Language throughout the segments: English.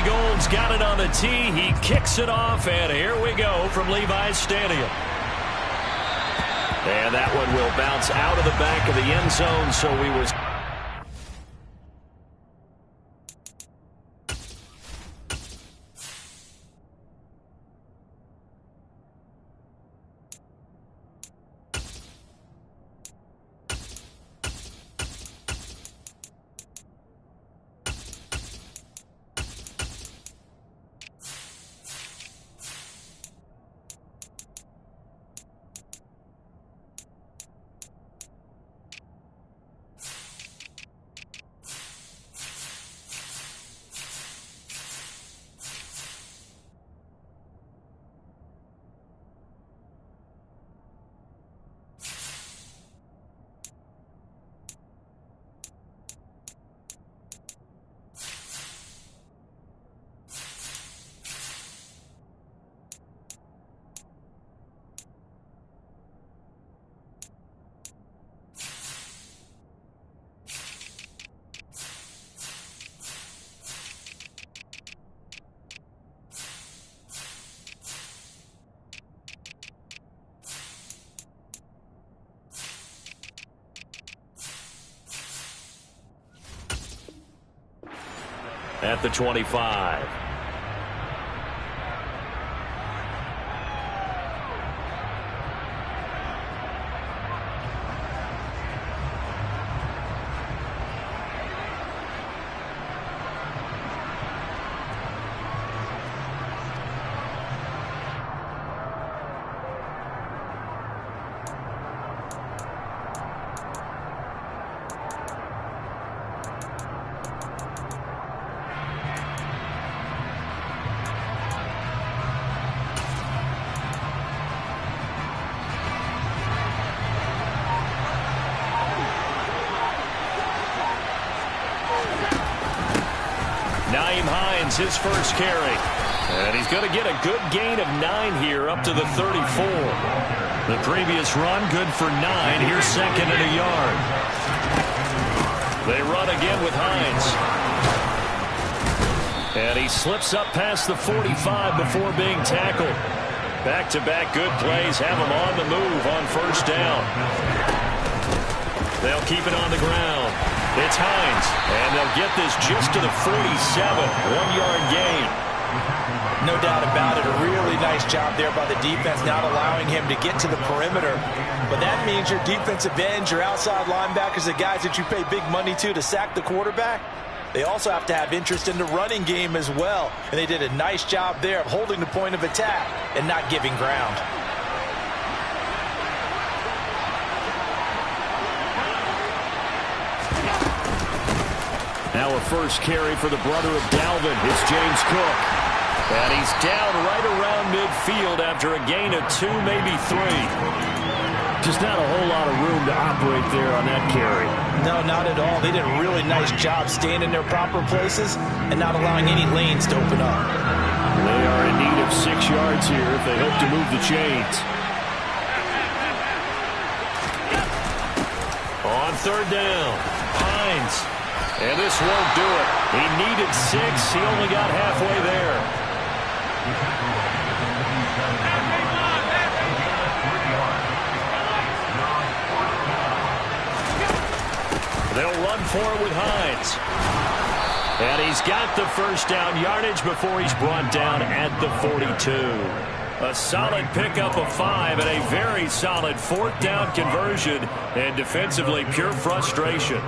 Eddie Gould's got it on the tee. He kicks it off, and here we go from Levi's Stadium. And that one will bounce out of the back of the end zone, so we will... At the 25. His first carry, and he's going to get a good gain of 9 here up to the 34. The previous run good for 9. Here's second and a yard. They run again with Hines, and he slips up past the 45 before being tackled. Back-to-back good plays have him on the move on first down. They'll keep it on the ground. It's Hines, and they'll get this just to the 47, 1-yard gain. No doubt about it, a really nice job there by the defense, not allowing him to get to the perimeter. But that means your defensive ends, your outside linebackers, the guys that you pay big money to sack the quarterback, they also have to have interest in the running game as well. And they did a nice job there of holding the point of attack and not giving ground. Now a first carry for the brother of Dalvin. It's James Cook. And he's down right around midfield after a gain of 2, maybe 3. Just not a whole lot of room to operate there on that carry. No, not at all. They did a really nice job staying in their proper places and not allowing any lanes to open up. They are in need of 6 yards here if they hope to move the chains. On third down, Hines. And this won't do it. He needed 6. He only got halfway there. They'll run for it with Hines. And he's got the first down yardage before he's brought down at the 42. A solid pickup of 5 and a very solid 4th down conversion. And defensively, pure frustration.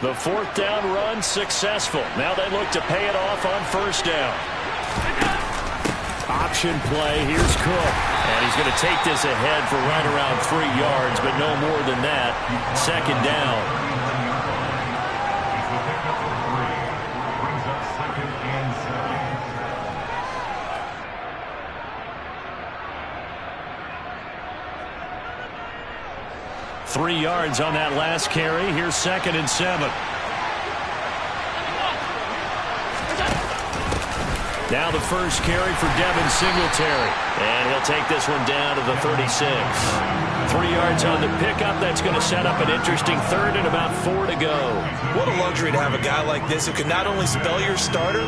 The 4th down run successful. Now they look to pay it off on first down. Option play. Here's Cook. And he's going to take this ahead for right around 3 yards, but no more than that. Second down. Three yards on that last carry. Here's second and 7. Now the first carry for Devin Singletary. And he'll take this one down to the 36. 3 yards on the pickup. That's going to set up an interesting third and about 4 to go. What a luxury to have a guy like this who can not only spell your starter,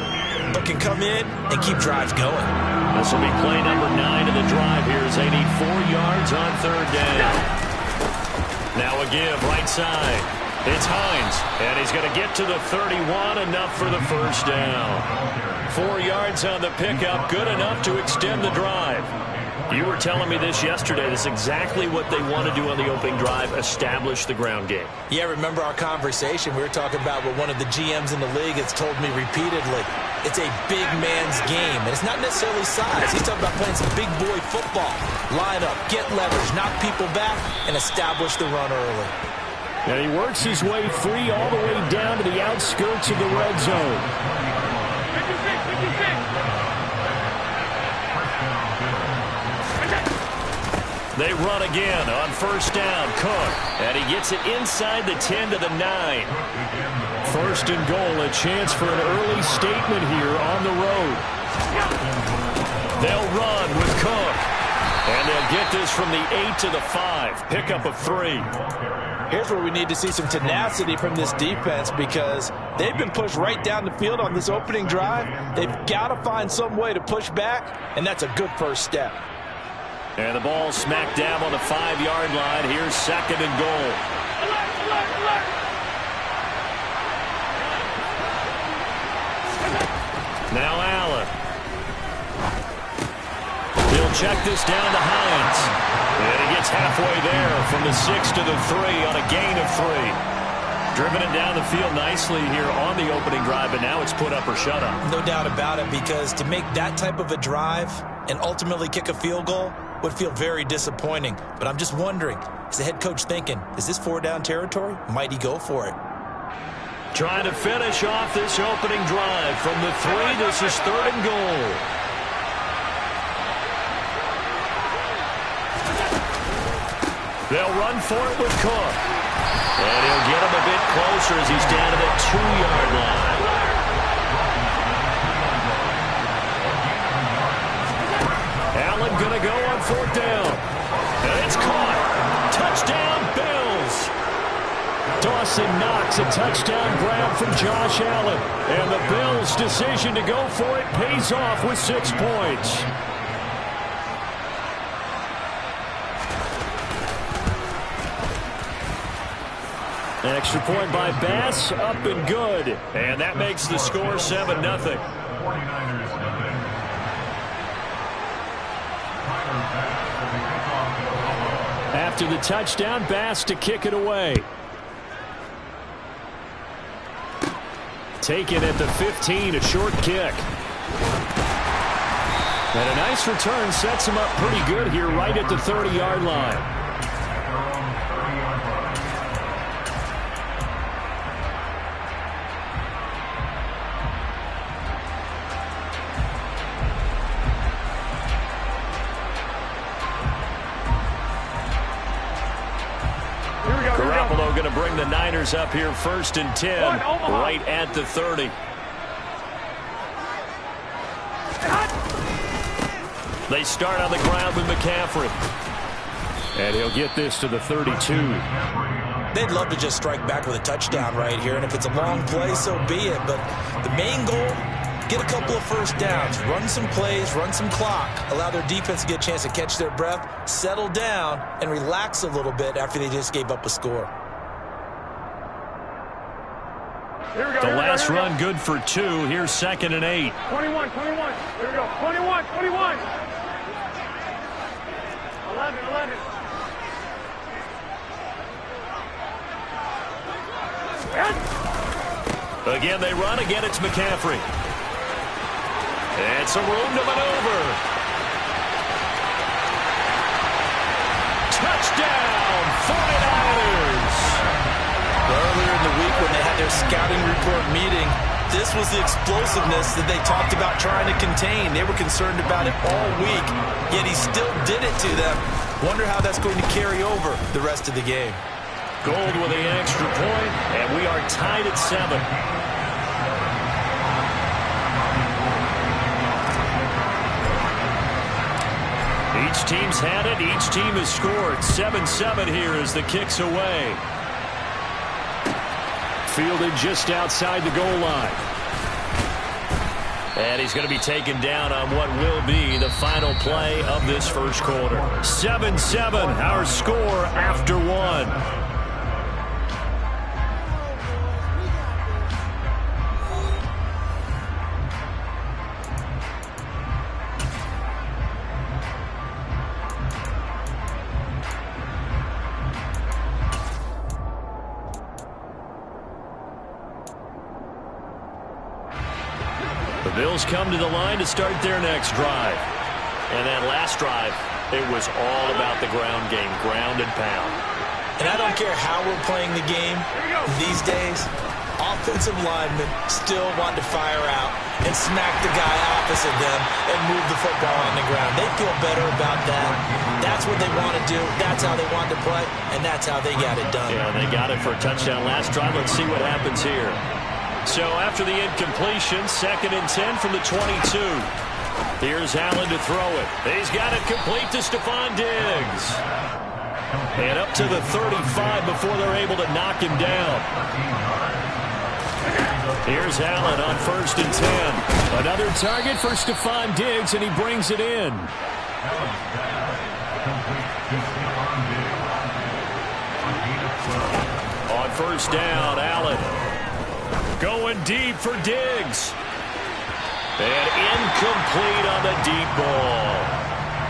but can come in and keep drives going. This will be play number 9 of the drive here as they need 4 yards on third down. Now a give right side. It's Hines, and he's going to get to the 31, enough for the first down. 4 yards on the pickup, good enough to extend the drive. You were telling me this yesterday. This is exactly what they want to do on the opening drive, establish the ground game. Yeah, remember our conversation? We were talking about what one of the GMs in the league has told me repeatedly. It's a big man's game, and it's not necessarily size. He's talking about playing some big boy football. Line up, get leverage, knock people back, and establish the run early. And he works his way free all the way down to the outskirts of the red zone. They run again on first down. Cook, and he gets it inside the 10 to the 9. First and goal, a chance for an early statement here on the road. They'll run with Cook, and they'll get this from the 8 to the 5. Pickup of 3. Here's where we need to see some tenacity from this defense, because they've been pushed right down the field on this opening drive. They've got to find some way to push back, and that's a good first step. And the ball smack dab on the 5-yard line. Here's second and goal. Now Allen. He'll check this down to Hines. And he gets halfway there from the 6 to the 3 on a gain of 3. Driven it down the field nicely here on the opening drive, but now it's put up or shut up. No doubt about it, because to make that type of a drive and ultimately kick a field goal would feel very disappointing. But I'm just wondering, is the head coach thinking, is this 4-down territory? Might he go for it? Trying to finish off this opening drive from the 3. This is third and goal. They'll run for it with Cook. And he'll get him a bit closer as he's down to the 2-yard line. Allen going to go on fourth down. And it's caught. Touchdown, Bills. Dawson Knox, a touchdown grab from Josh Allen. And the Bills' decision to go for it pays off with 6 points. Extra point by Bass, up and good. And that makes the score 7-0. After the touchdown, Bass to kick it away. Taken at the 15, a short kick. And a nice return sets him up pretty good here right at the 30-yard line. Going to bring the Niners up here first and 10, right at the 30. They start on the ground with McCaffrey. And he'll get this to the 32. They'd love to just strike back with a touchdown right here, and if it's a long play, so be it. But the main goal, get a couple of first downs, run some plays, run some clock, allow their defense to get a chance to catch their breath, settle down, and relax a little bit after they just gave up a score. The last run good for 2. Here's second and 8. 21. Here we go. 21. 11. Again, they run. Again, it's McCaffrey. And some room to maneuver. Touchdown, 49ers. Earlier in the week when they had their scouting report meeting, this was the explosiveness that they talked about trying to contain. They were concerned about it all week, yet he still did it to them. Wonder how that's going to carry over the rest of the game. Gold with the extra point, and we are tied at 7. Each team's had it. Each team has scored. 7-7 here as the kick's away. Fielded just outside the goal line. And he's going to be taken down on what will be the final play of this first quarter. 7-7, our score after one. The Bills come to the line to start their next drive. And that last drive, it was all about the ground game, ground and pound. And I don't care how we're playing the game these days, offensive linemen still want to fire out and smack the guy opposite them and move the football on the ground. They feel better about that. That's what they want to do. That's how they want to play, and that's how they got it done. Yeah, they got it for a touchdown last drive. Let's see what happens here. So after the incompletion, 2nd and 10 from the 22. Here's Allen to throw it. He's got it complete to Stephon Diggs. And up to the 35 before they're able to knock him down. Here's Allen on 1st and 10. Another target for Stephon Diggs, and he brings it in. On 1st down, Allen. Going deep for Diggs. And incomplete on the deep ball.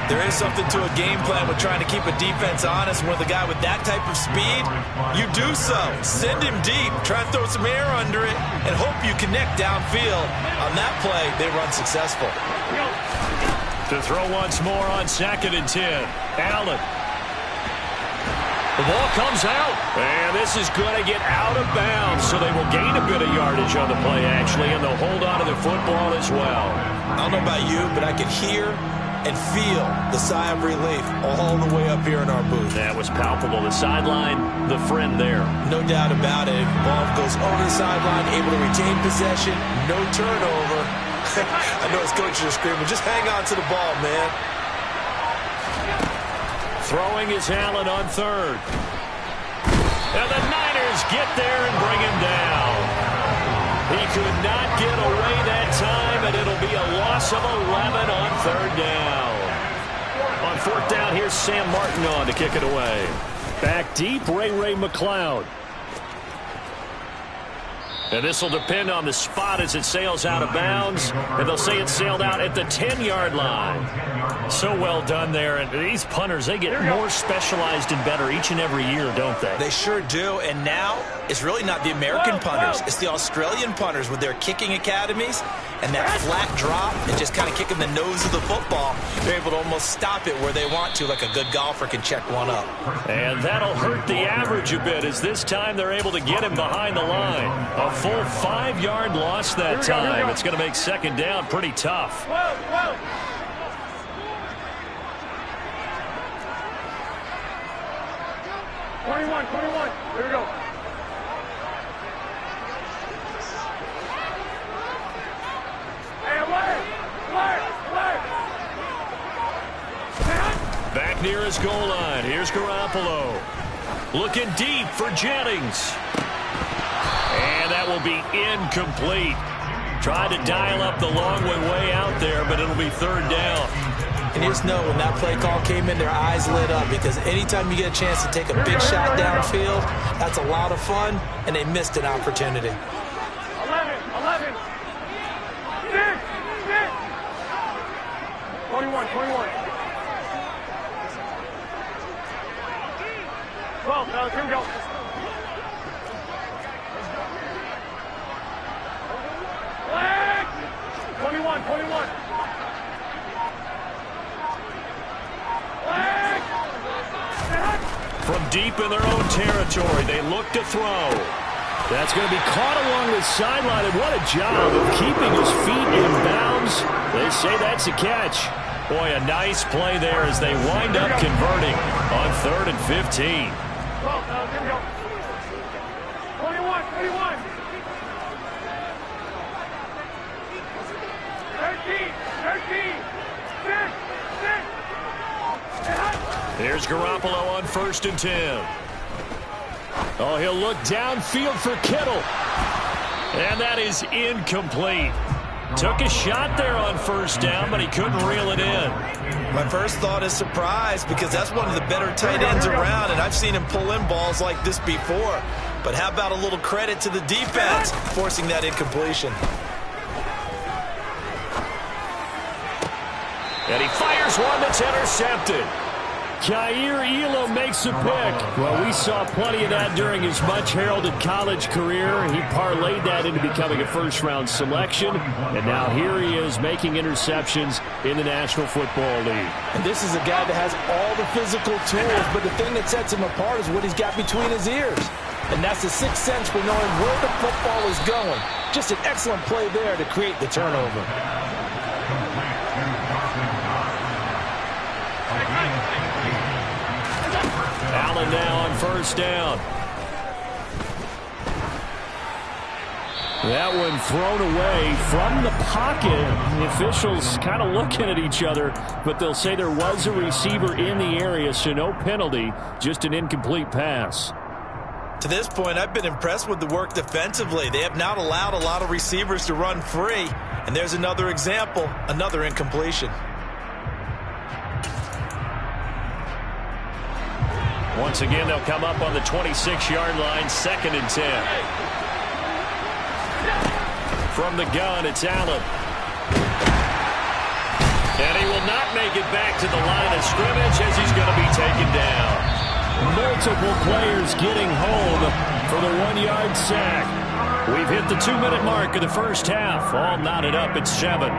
There is something to a game plan with trying to keep a defense honest. With a guy with that type of speed, you do so. Send him deep. Try to throw some air under it and hope you connect downfield. On that play, they run successful. To throw once more on 2nd and 10. Allen. The ball comes out, and this is going to get out of bounds, so they will gain a bit of yardage on the play, actually, and they'll hold on to the football as well. I don't know about you, but I can hear and feel the sigh of relief all the way up here in our booth. That was palpable. The sideline, the friend there. No doubt about it. Ball goes over the sideline, able to retain possession, no turnover. I know his coaches are screaming, just hang on to the ball, man. Throwing is Allen on 3rd. And the Niners get there and bring him down. He could not get away that time, and it'll be a loss of 11 on 3rd down. On 4th down, here's Sam Martin on to kick it away. Back deep, Ray McLeod. And this will depend on the spot as it sails out of bounds. And they'll say it sailed out at the 10-yard line. So well done there. And these punters, they get more specialized and better each and every year, don't they? They sure do. And now it's really not the American punters. It's the Australian punters with their kicking academies and that flat drop and just kind of kicking the nose of the football. They're able to almost stop it where they want to, like a good golfer can check one up. And that'll hurt the average a bit as this time they're able to get him behind the line. A full 5-yard loss that time. It's going to make 2nd down pretty tough. 21. Here we go. Hey, alert! Back near his goal line. Here's Garoppolo. Looking deep for Jennings. And that will be incomplete. Tried to dial up the long way out there, but it'll be 3rd down. And you just know when that play call came in, their eyes lit up because anytime you get a chance to take a big shot downfield, that's a lot of fun, and they missed an opportunity. 11. 21. 12, fellas, here we go. Flag! 21. Flag! From deep in their own territory, they look to throw. That's going to be caught along the sideline, and what a job of keeping his feet in bounds. They say that's a catch. Boy, a nice play there as they wind up converting on 3rd and 15. 12, fellas, here we go. 21. 13. 6. Here's Garoppolo on 1st and 10. Oh, he'll look downfield for Kittle. And that is incomplete. Took a shot there on 1st down, but he couldn't reel it in. My first thought is surprise, because that's one of the better tight ends around, and I've seen him pull in balls like this before. But how about a little credit to the defense forcing that incompletion? And he fires one that's intercepted. Jair Elam makes a pick. Well, we saw plenty of that during his much-heralded college career. He parlayed that into becoming a first-round selection, and now here he is making interceptions in the National Football League. And this is a guy that has all the physical tools, but the thing that sets him apart is what he's got between his ears. And that's the sixth sense for knowing where the football is going. Just an excellent play there to create the turnover. Allen now on 1st down. That one thrown away from the pocket. The officials kind of looking at each other, but they'll say there was a receiver in the area, so no penalty, just an incomplete pass. To this point, I've been impressed with the work defensively. They have not allowed a lot of receivers to run free. And there's another example, another incompletion. Once again, they'll come up on the 26-yard line, 2nd and 10. From the gun, it's Allen. And he will not make it back to the line of scrimmage as he's going to be taken down. Multiple players getting home for the 1-yard sack. We've hit the 2-minute mark of the first half. All knotted up at 7.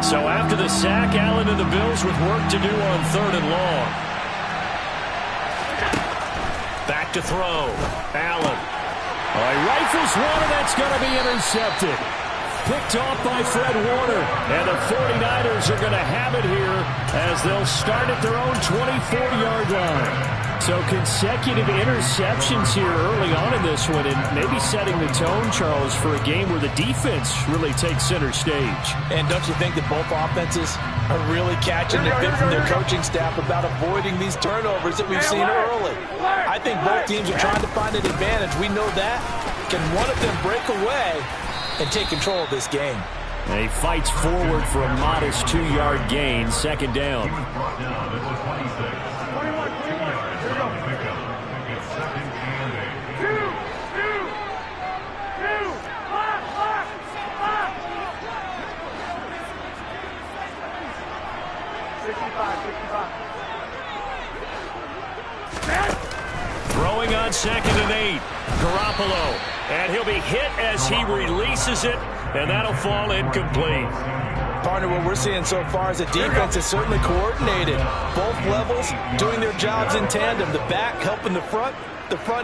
So after the sack, Allen and the Bills with work to do on 3rd and long. Back to throw. Allen. Oh, he rifles one, and that's going to be intercepted. Picked off by Fred Warner. And the 49ers are going to have it here as they'll start at their own 24-yard line. So consecutive interceptions here early on in this one, and maybe setting the tone, Charles, for a game where the defense really takes center stage. And don't you think that both offenses are really catching the bit from their coaching staff about avoiding these turnovers that we've seen early? I think both teams are trying to find an advantage. We know that. Can one of them break away and take control of this game? And he fights forward for a modest 2-yard gain, 2nd down. Throwing on 2nd and 8. Garoppolo. And he'll be hit as he releases it, and that'll fall incomplete. Partner, what we're seeing so far is the defense is certainly coordinated. Both levels doing their jobs in tandem. The back helping the front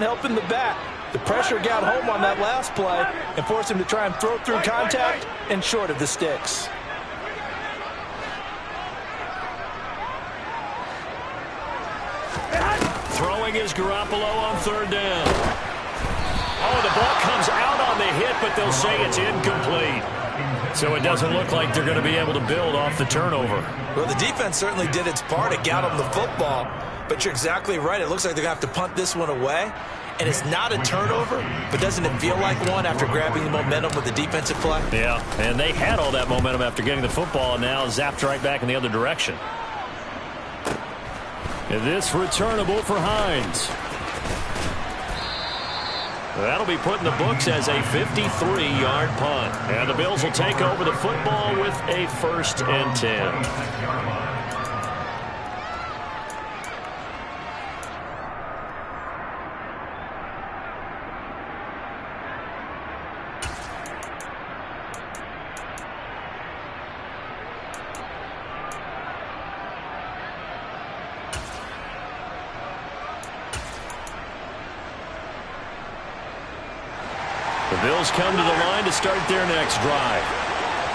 helping the back. The pressure got home on that last play and forced him to try and throw through contact and short of the sticks. Throwing is Garoppolo on 3rd down. Oh, the ball comes out on the hit, but they'll say it's incomplete. So it doesn't look like they're going to be able to build off the turnover. Well, the defense certainly did its part. It got them the football. But you're exactly right. It looks like they're going to have to punt this one away. And it's not a turnover, but doesn't it feel like one after grabbing the momentum with the defensive play? Yeah, and they had all that momentum after getting the football, and now zapped right back in the other direction. And this returnable for Hines. That'll be put in the books as a 53-yard punt. And the Bills will take over the football with a 1st and 10. The Bills come to the line to start their next drive.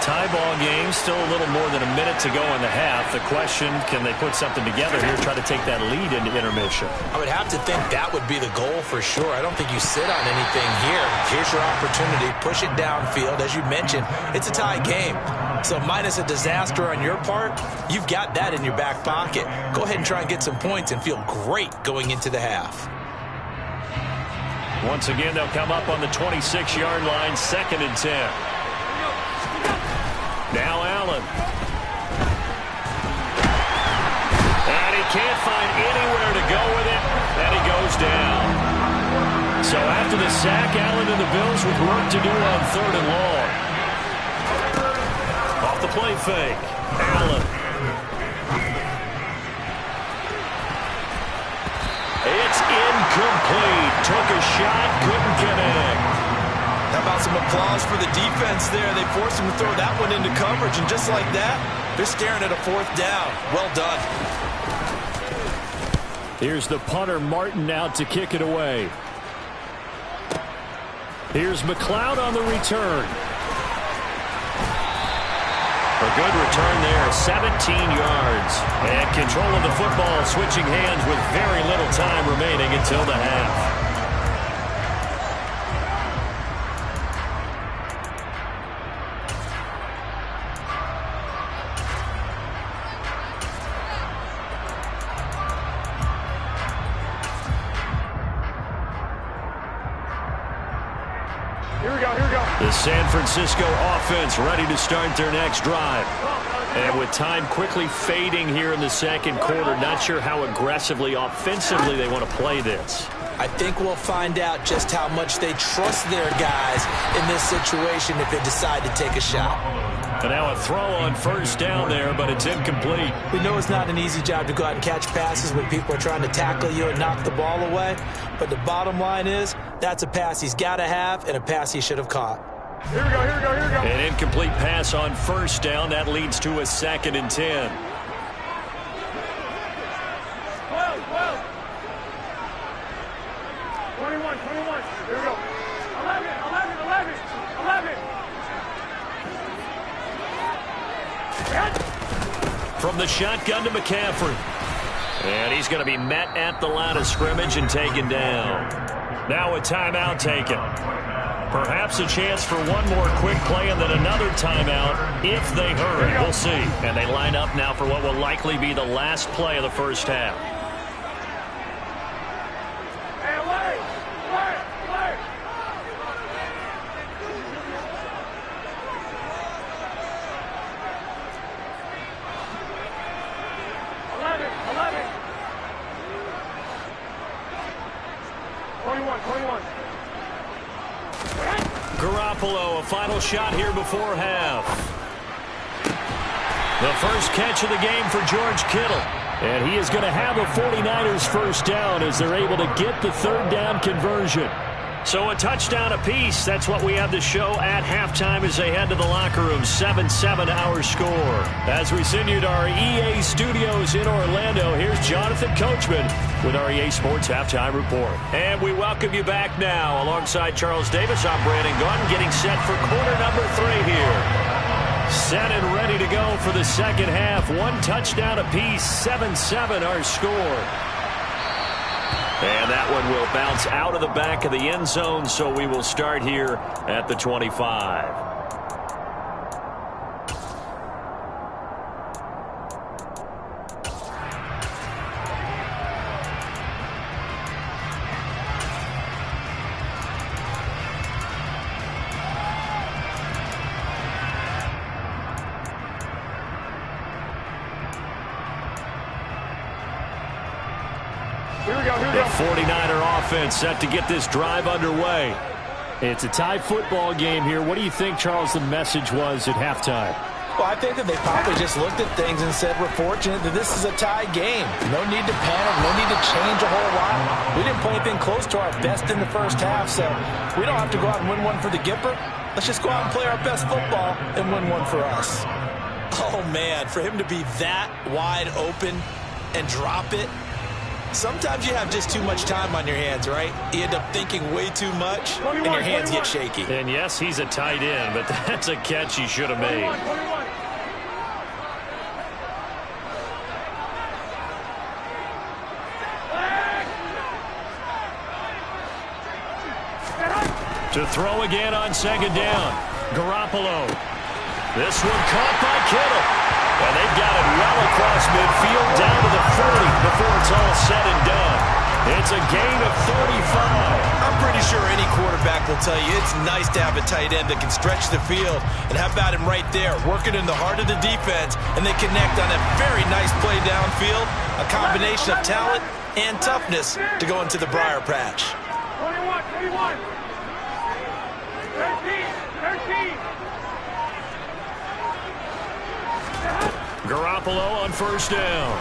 tie ball game, still a little more than a minute to go in the half. The question, can they put something together here, try to take that lead into intermission? I would have to think that would be the goal for sure. I don't think you sit on anything here. Here's your opportunity. Push it downfield. As you mentioned, it's a tie game. So minus a disaster on your part, you've got that in your back pocket. Go ahead and try and get some points and feel great going into the half. Once again, they'll come up on the 26-yard line, 2nd and 10. Now Allen. And he can't find anywhere to go with it, and he goes down. So after the sack, Allen and the Bills with work to do on 3rd and long. Off the play fake, Allen. It's incomplete. Took a shot, couldn't connect. How about some applause for the defense there? They forced him to throw that one into coverage, and just like that, they're staring at a 4th down. Well done. Here's the punter, Martin, out to kick it away. Here's McLeod on the return. A good return there, 17 yards. And control of the football, switching hands with very little time remaining until the half. The San Francisco offense ready to start their next drive. And with time quickly fading here in the 2nd quarter, not sure how aggressively, offensively they want to play this. I think we'll find out just how much they trust their guys in this situation if they decide to take a shot. And now a throw on 1st down there, but it's incomplete. We know it's not an easy job to go out and catch passes when people are trying to tackle you and knock the ball away. But the bottom line is, that's a pass he's got to have and a pass he should have caught. Here we go. An incomplete pass on 1st down. That leads to a 2nd and 10. 12. 21. Here we go. 11. From the shotgun to McCaffrey. And he's going to be met at the line of scrimmage and taken down. Now a timeout taken. Perhaps a chance for one more quick play and then another timeout if they hurry. We'll see. And they line up now for what will likely be the last play of the 1st half. Hey, wait. 21. Garoppolo, a final shot here before half. The first catch of the game for George Kittle. And he is going to have a 49ers 1st down as they're able to get the 3rd down conversion. So a touchdown apiece. That's what we have to show at halftime as they head to the locker room. 7-7 our score. As we send you to our EA studios in Orlando, here's Jonathan Coachman with our EA Sports Halftime Report. And we welcome you back now. Alongside Charles Davis, I'm Brandon Gaudin, getting set for quarter number 3 here. Set and ready to go for the 2nd half. 1 touchdown apiece. 7-7 our score. And that one will bounce out of the back of the end zone, so we will start here at the 25. The 49er offense set to get this drive underway. It's a tie football game here. What do you think, Charles, the message was at halftime? Well, I think that they probably just looked at things and said, we're fortunate that this is a tie game. No need to panic. No need to change a whole lot. We didn't play anything close to our best in the 1st half, so we don't have to go out and win one for the Gipper. Let's just go out and play our best football and win one for us. Oh, man, for him to be that wide open and drop it, Sometimes you have just too much time on your hands, right? You end up thinking way too much, and your hands get shaky. And yes, he's a tight end, but that's a catch he should have made. To throw again on second down. Garoppolo. This one caught by Kittle. And they've got it well across midfield down to the 40 before it's all said and done. It's a gain of 35. I'm pretty sure any quarterback will tell you it's nice to have a tight end that can stretch the field. And how about him right there, working in the heart of the defense, and they connect on a very nice play downfield, a combination of talent and toughness to go into the briar patch. 21. 13. Garoppolo on first down.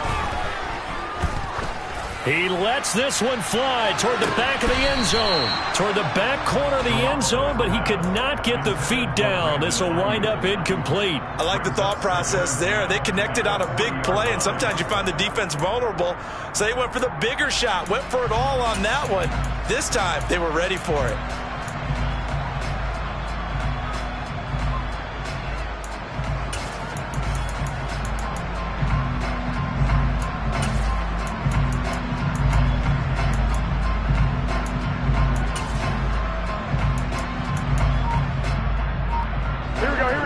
He lets this one fly toward the back of the end zone. Toward the back corner of the end zone, but he could not get the feet down. This will wind up incomplete. I like the thought process there. They connected on a big play, and sometimes you find the defense vulnerable. So they went for the bigger shot, went for it all on that one. This time, they were ready for it.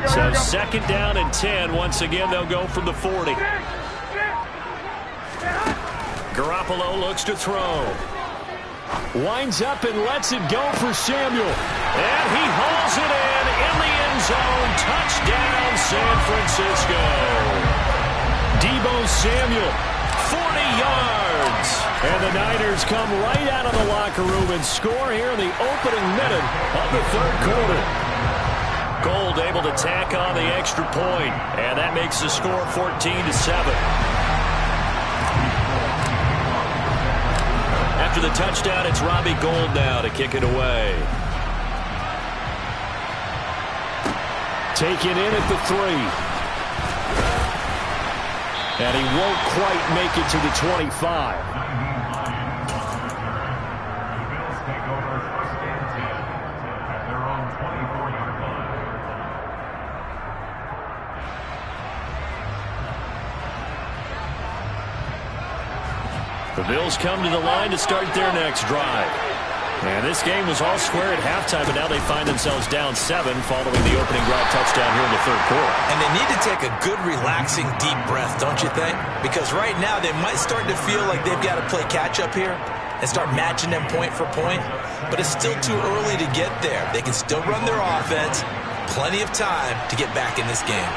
So second down and 10. Once again, they'll go from the 40. Garoppolo looks to throw. Winds up and lets it go for Samuel. And he hauls it in the end zone. Touchdown, San Francisco. Deebo Samuel, 40 yards. And the Niners come right out of the locker room and score here in the opening minute of the third quarter. Gold able to tack on the extra point, and that makes the score 14-7. After the touchdown, it's Robbie Gould now to kick it away. Taken in at the 3. And he won't quite make it to the 25. The Bills come to the line to start their next drive. And this game was all square at halftime, but now they find themselves down 7 following the opening drive touchdown here in the third quarter. And they need to take a good, relaxing, deep breath, don't you think? Because right now they might start to feel like they've got to play catch-up here and start matching them point for point. But it's still too early to get there. They can still run their offense. Plenty of time to get back in this game.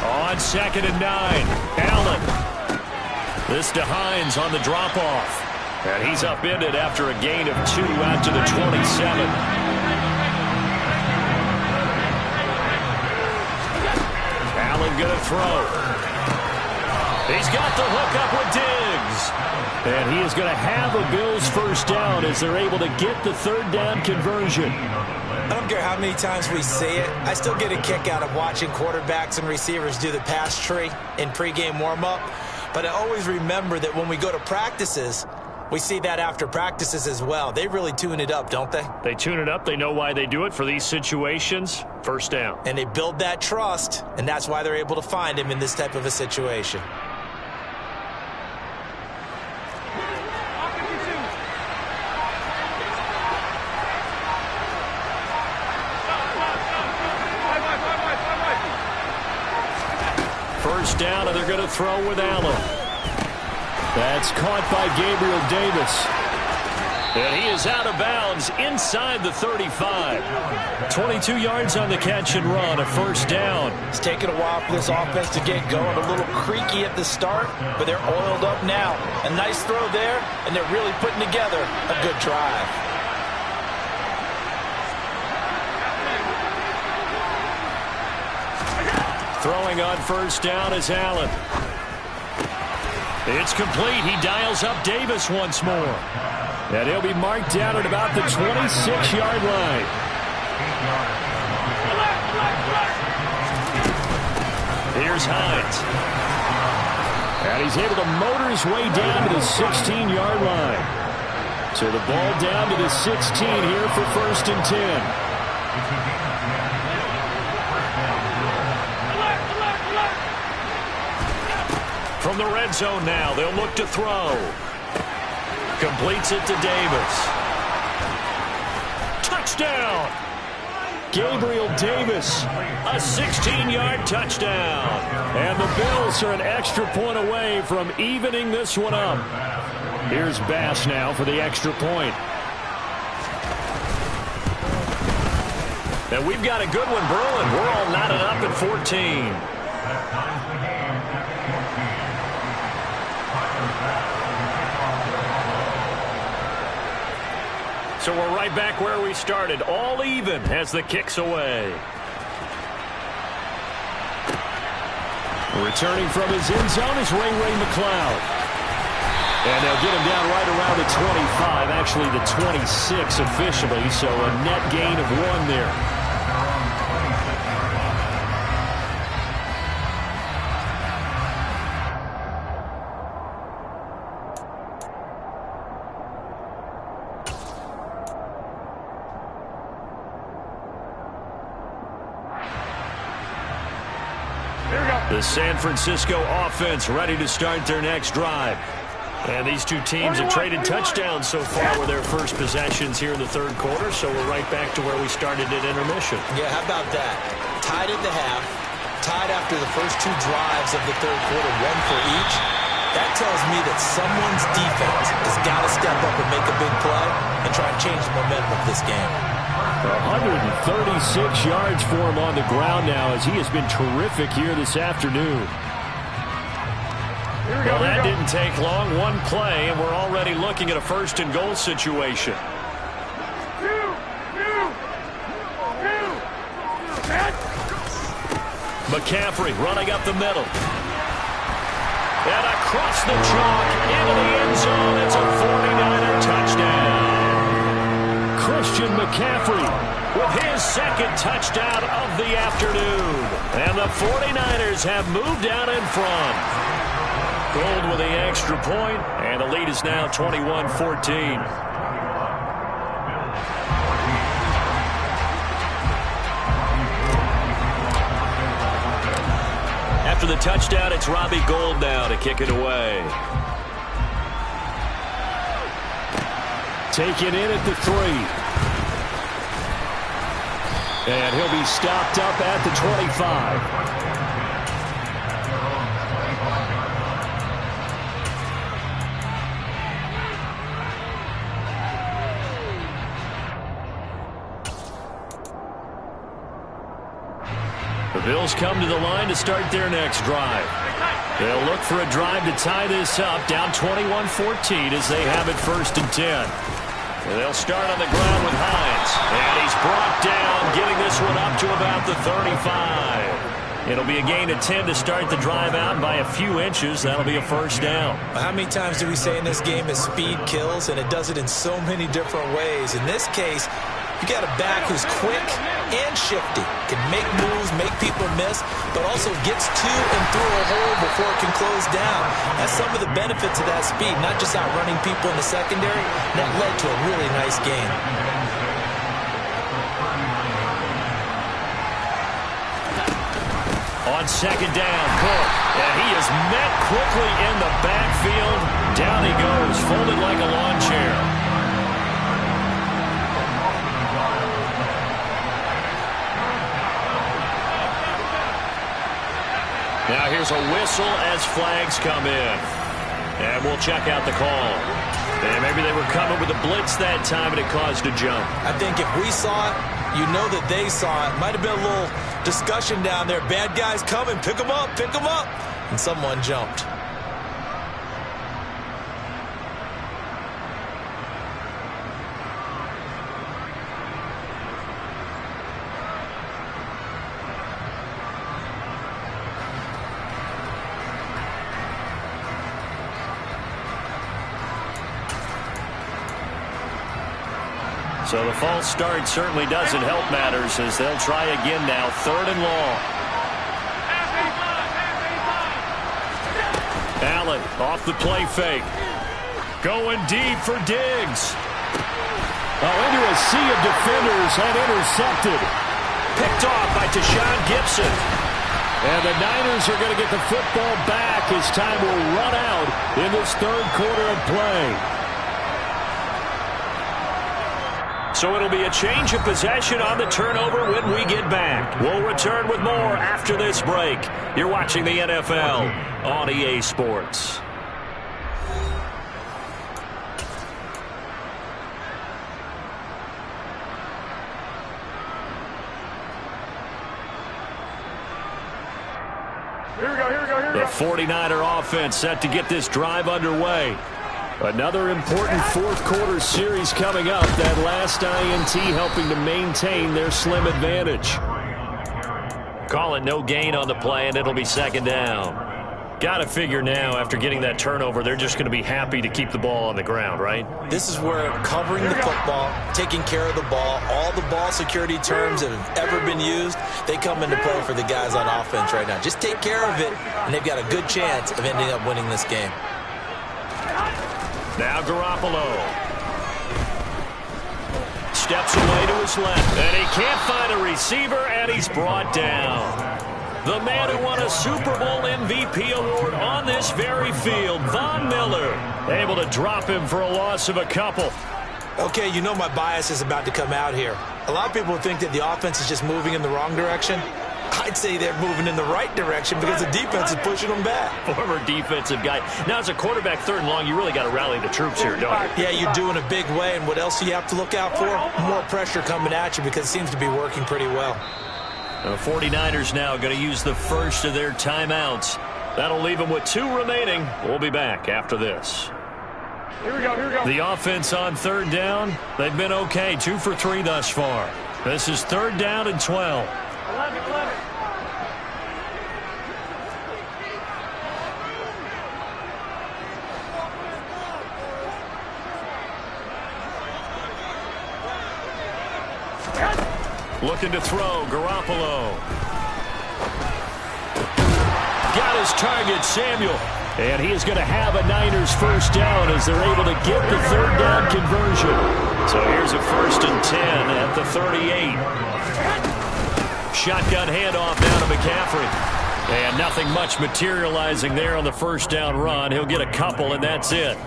On second and 9, Allen. This to Hines on the drop-off. And he's upended after a gain of 2 out to the 27. Allen going to throw. He's got the hook up with Diggs. And he is going to have a Bills first down as they're able to get the third down conversion. I don't care how many times we say it, I still get a kick out of watching quarterbacks and receivers do the pass tree in pregame warm-up. But I always remember that when we go to practices, we see that after practices as well. They really tune it up, don't they? They tune it up. They know why they do it for these situations. First down. And they build that trust, and that's why they're able to find him in this type of a situation. First down, and they're going to throw with Allen. That's caught by Gabriel Davis. And he is out of bounds inside the 35. 22 yards on the catch and run, a first down. It's taken a while for this offense to get going. A little creaky at the start, but they're oiled up now. A nice throw there, and they're really putting together a good drive. Throwing on first down is Allen. It's complete. He dials up Davis once more. And he'll be marked down at about the 26-yard line. Here's Hines. And he's able to motor his way down to the 16-yard line. So the ball down to the 16 here for 1st and 10. From the red zone now, they'll look to throw. Completes it to Davis. Touchdown! Gabriel Davis, a 16-yard touchdown. And the Bills are an extra point away from evening this one up. Here's Bass now for the extra point. And we've got a good one brewing. We're all knotted up at 14. So we're right back where we started, all even as the kick's away. Returning from his end zone is Ray McCloud. And they'll get him down right around the 25, actually the 26 officially, so a net gain of 1 there. The San Francisco offense ready to start their next drive. And these two teams have traded touchdowns so far with their first possessions here in the 3rd quarter, so we're right back to where we started at intermission. Yeah, how about that? Tied at the half, tied after the first 2 drives of the 3rd quarter, 1 for each. That tells me that someone's defense has got to step up and make a big play and try and change the momentum of this game. 136 yards for him on the ground now as he has been terrific here this afternoon. Well, that didn't take long. 1 play, and we're already looking at a 1st and goal situation. McCaffrey running up the middle. And across the chalk into the end zone. It's a 49er touchdown. Christian McCaffrey with his 2nd touchdown of the afternoon. And the 49ers have moved out in front. Gold with the extra point, and the lead is now 21-14. After the touchdown, it's Robbie Gould now to kick it away. Taken in at the 3. And he'll be stopped up at the 25. The Bills come to the line to start their next drive. They'll look for a drive to tie this up, down 21-14 as they have it 1st and 10. And they'll start on the ground with Hines. And he's brought down, getting this one up to about the 35. It'll be a gain of 10 to start the drive out, and by a few inches, that'll be a 1st down. How many times do we say in this game is speed kills, and it does it in so many different ways. In this case, you got a back who's quick and shifty, can make moves, make people miss, but also gets to and through a hole before it can close down. That's some of the benefits of that speed, not just outrunning people in the secondary. That led to a really nice game. On 2nd down, Cook, and he is met quickly in the backfield. Down he goes, folded like a lawn chair. Now here's a whistle as flags come in. And we'll check out the call. And maybe they were coming with a blitz that time and it caused a jump. I think if we saw it, you know that they saw it. Might have been a little discussion down there. Bad guys coming, pick them up, pick them up. And someone jumped. So the false start certainly doesn't help matters as they'll try again now. 3rd and long. Off the play fake. Going deep for Diggs. Into a sea of defenders and intercepted. Picked off by Tashawn Gibson. And the Niners are going to get the football back as time will run out in this third quarter of play. So it'll be a change of possession on the turnover when we get back. We'll return with more after this break. You're watching the NFL on EA Sports. Here we go. The 49er offense set to get this drive underway. Another important fourth quarter series coming up. That last INT helping to maintain their slim advantage. Call it no gain on the play, and it'll be second down. Got to figure now, after getting that turnover, they're just going to be happy to keep the ball on the ground, right? This is where covering the football, taking care of the ball, all the ball security terms that have ever been used, they come into play for the guys on offense right now. Just take care of it, and they've got a good chance of ending up winning this game. Now Garoppolo. Steps away to his left, and he can't find a receiver, and he's brought down. The man who won a Super Bowl MVP award on this very field, Von Miller, able to drop him for a loss of a couple. Okay, you know my bias is about to come out here. A lot of people think that the offense is just moving in the wrong direction. I'd say they're moving in the right direction because the defense is pushing them back. Former defensive guy. Now, as a quarterback, third and long, you really got to rally the troops here, don't you? Yeah, you're doing a big way, and what else do you have to look out for? More pressure coming at you because it seems to be working pretty well. The 49ers now going to use the first of their timeouts. That'll leave them with 2 remaining. We'll be back after this. Here we go. The offense on third down, they've been okay. 2 for 3 thus far. This is third down and 12. 11. Looking to throw, Garoppolo. Got his target, Samuel. And he is going to have a Niners first down as they're able to get the third down conversion. So here's a 1st and 10 at the 38. Shotgun handoff down to McCaffrey. And nothing much materializing there on the first down run. He'll get a couple, and that's it.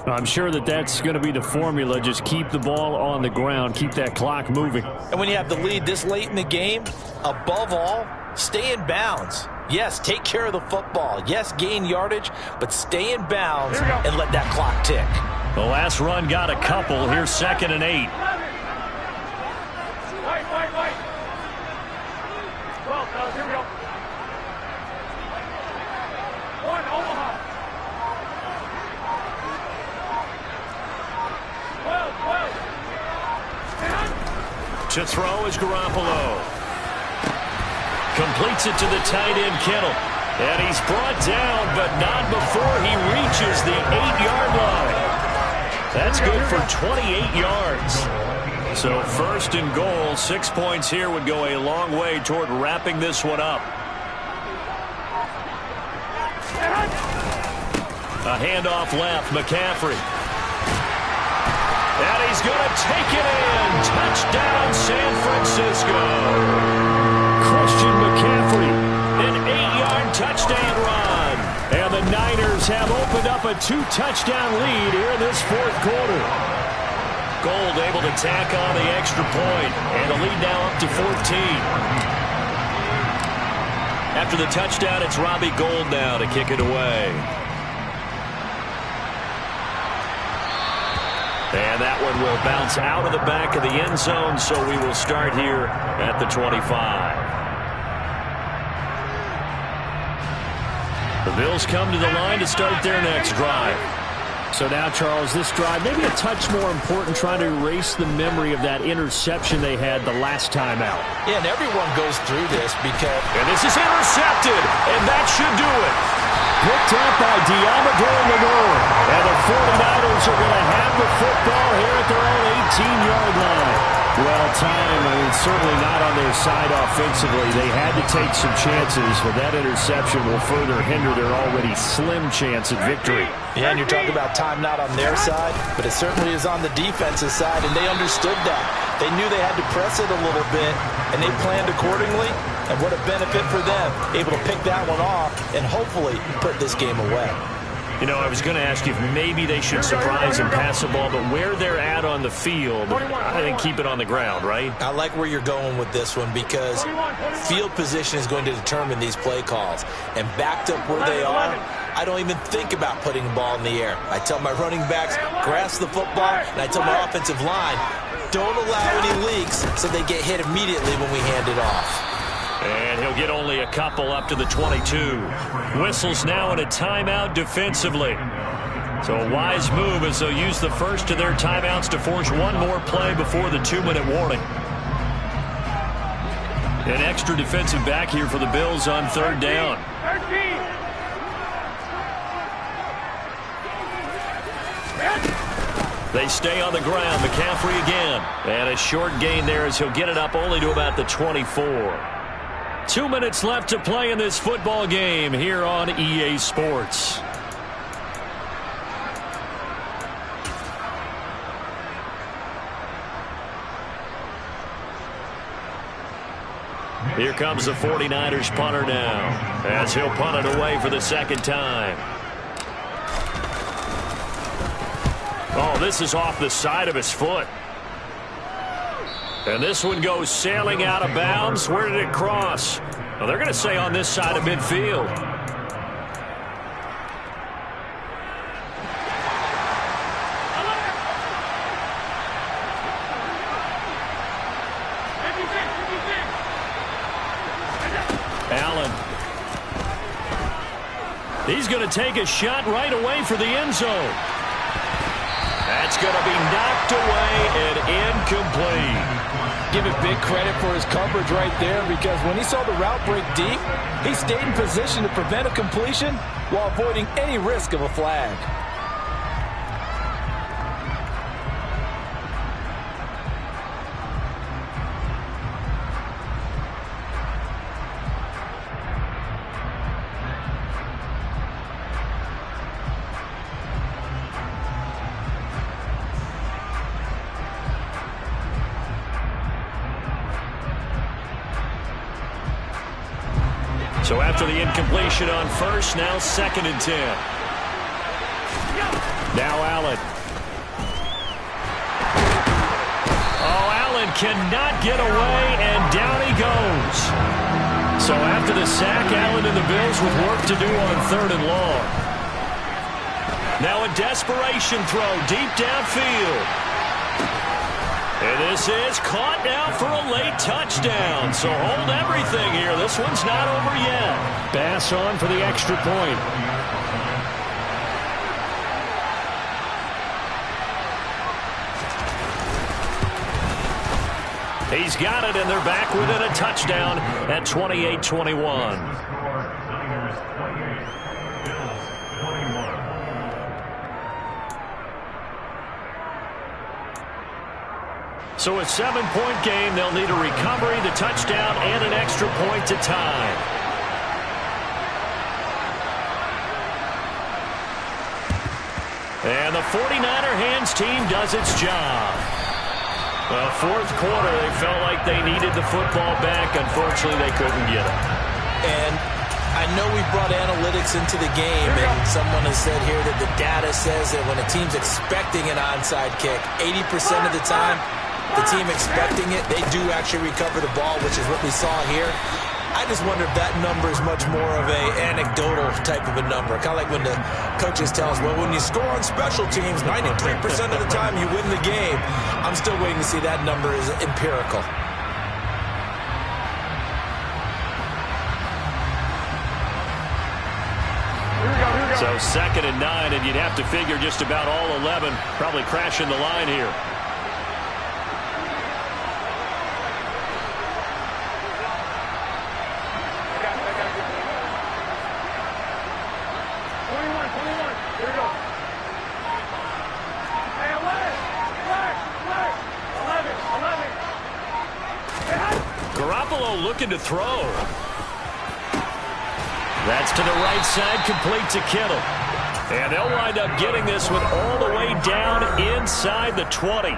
I'm sure that that's going to be the formula. Just keep the ball on the ground. Keep that clock moving. And when you have the lead this late in the game, above all, stay in bounds. Yes, take care of the football. Yes, gain yardage, but stay in bounds and let that clock tick. The last run got a couple. Here's 2nd and 8. Wait. 12, fellas, here we go. 1, Omaha. 12. To throw is Garoppolo. Completes it to the tight end, Kittle. And he's brought down, but not before he reaches the 8-yard line. That's good for 28 yards. So 1st and goal, 6 points here would go a long way toward wrapping this one up. A handoff left, McCaffrey. And he's going to take it in. Touchdown, San Francisco. Christian McCaffrey. An 8-yard touchdown run. And the Niners have opened up a 2-touchdown lead here in this fourth quarter. Gold able to tack on the extra point. And the lead now up to 14. After the touchdown, it's Robbie Gould now to kick it away. And that one will bounce out of the back of the end zone, so we will start here at the 25. The Bills come to the line to start their next drive. So now, Charles, this drive maybe a touch more important, trying to erase the memory of that interception they had the last time out. Yeah, and everyone goes through this because... And this is intercepted, and that should do it. Picked up by Diamador Lenore. And the 49ers are going to have the football here at their own 18-yard line. Well, time, certainly not on their side offensively. They had to take some chances, but that interception will further hinder their already slim chance at victory. Yeah, and you're talking about time not on their side, but it certainly is on the defensive side, and they understood that. They knew they had to press it a little bit, and they planned accordingly, and what a benefit for them, able to pick that one off and hopefully put this game away. You know, I was going to ask you if maybe they should surprise and pass the ball, but where they're at on the field, I think keep it on the ground, right? I like where you're going with this one because field position is going to determine these play calls. And backed up where they are, I don't even think about putting the ball in the air. I tell my running backs, grasp the football, and I tell my offensive line, don't allow any leaks so they get hit immediately when we hand it off. And he'll get only a couple up to the 22. Whistles now in a timeout defensively. So a wise move as they'll use the first of their timeouts to force one more play before the 2-minute warning. An extra defensive back here for the Bills on third down. 13. They stay on the ground. McCaffrey again. And a short gain there as he'll get it up only to about the 24. 2 minutes left to play in this football game here on EA Sports. Here comes the 49ers punter now as he'll punt it away for the second time. Oh, this is off the side of his foot. And this one goes sailing out of bounds. Where did it cross? Well, they're going to say on this side of midfield. Allen. He's going to take a shot right away for the end zone. That's going to be knocked away and incomplete. Give it big credit for his coverage right there because when he saw the route break deep, he stayed in position to prevent a completion while avoiding any risk of a flag. So after the incompletion on first, now 2nd and 10. Now Allen. Oh, Allen cannot get away, and down he goes. So after the sack, Allen and the Bills with work to do on 3rd and long. Now a desperation throw deep downfield. And this is caught now for a late touchdown. So hold everything here. This one's not over yet. Bass on for the extra point. He's got it, and they're back within a touchdown at 28-21. So a 7-point game. They'll need a recovery, the touchdown, and an extra point to tie. And the 49er hands team does its job. Well, 4th quarter, they felt like they needed the football back. Unfortunately, they couldn't get it. And I know we brought analytics into the game, and someone has said here that the data says that when a team's expecting an onside kick, 80% of the time, the team expecting it, they do actually recover the ball, which is what we saw here. I just wonder if that number is much more of a anecdotal type of a number. Kind of like when the coaches tell us, well, when you score on special teams, 93% of the time you win the game. I'm still waiting to see that number is empirical. So 2nd and 9, and you'd have to figure just about all 11 probably crashing the line here. Garoppolo looking to throw. That's to the right side, complete to Kittle. And they'll wind up getting this one all the way down inside the 20.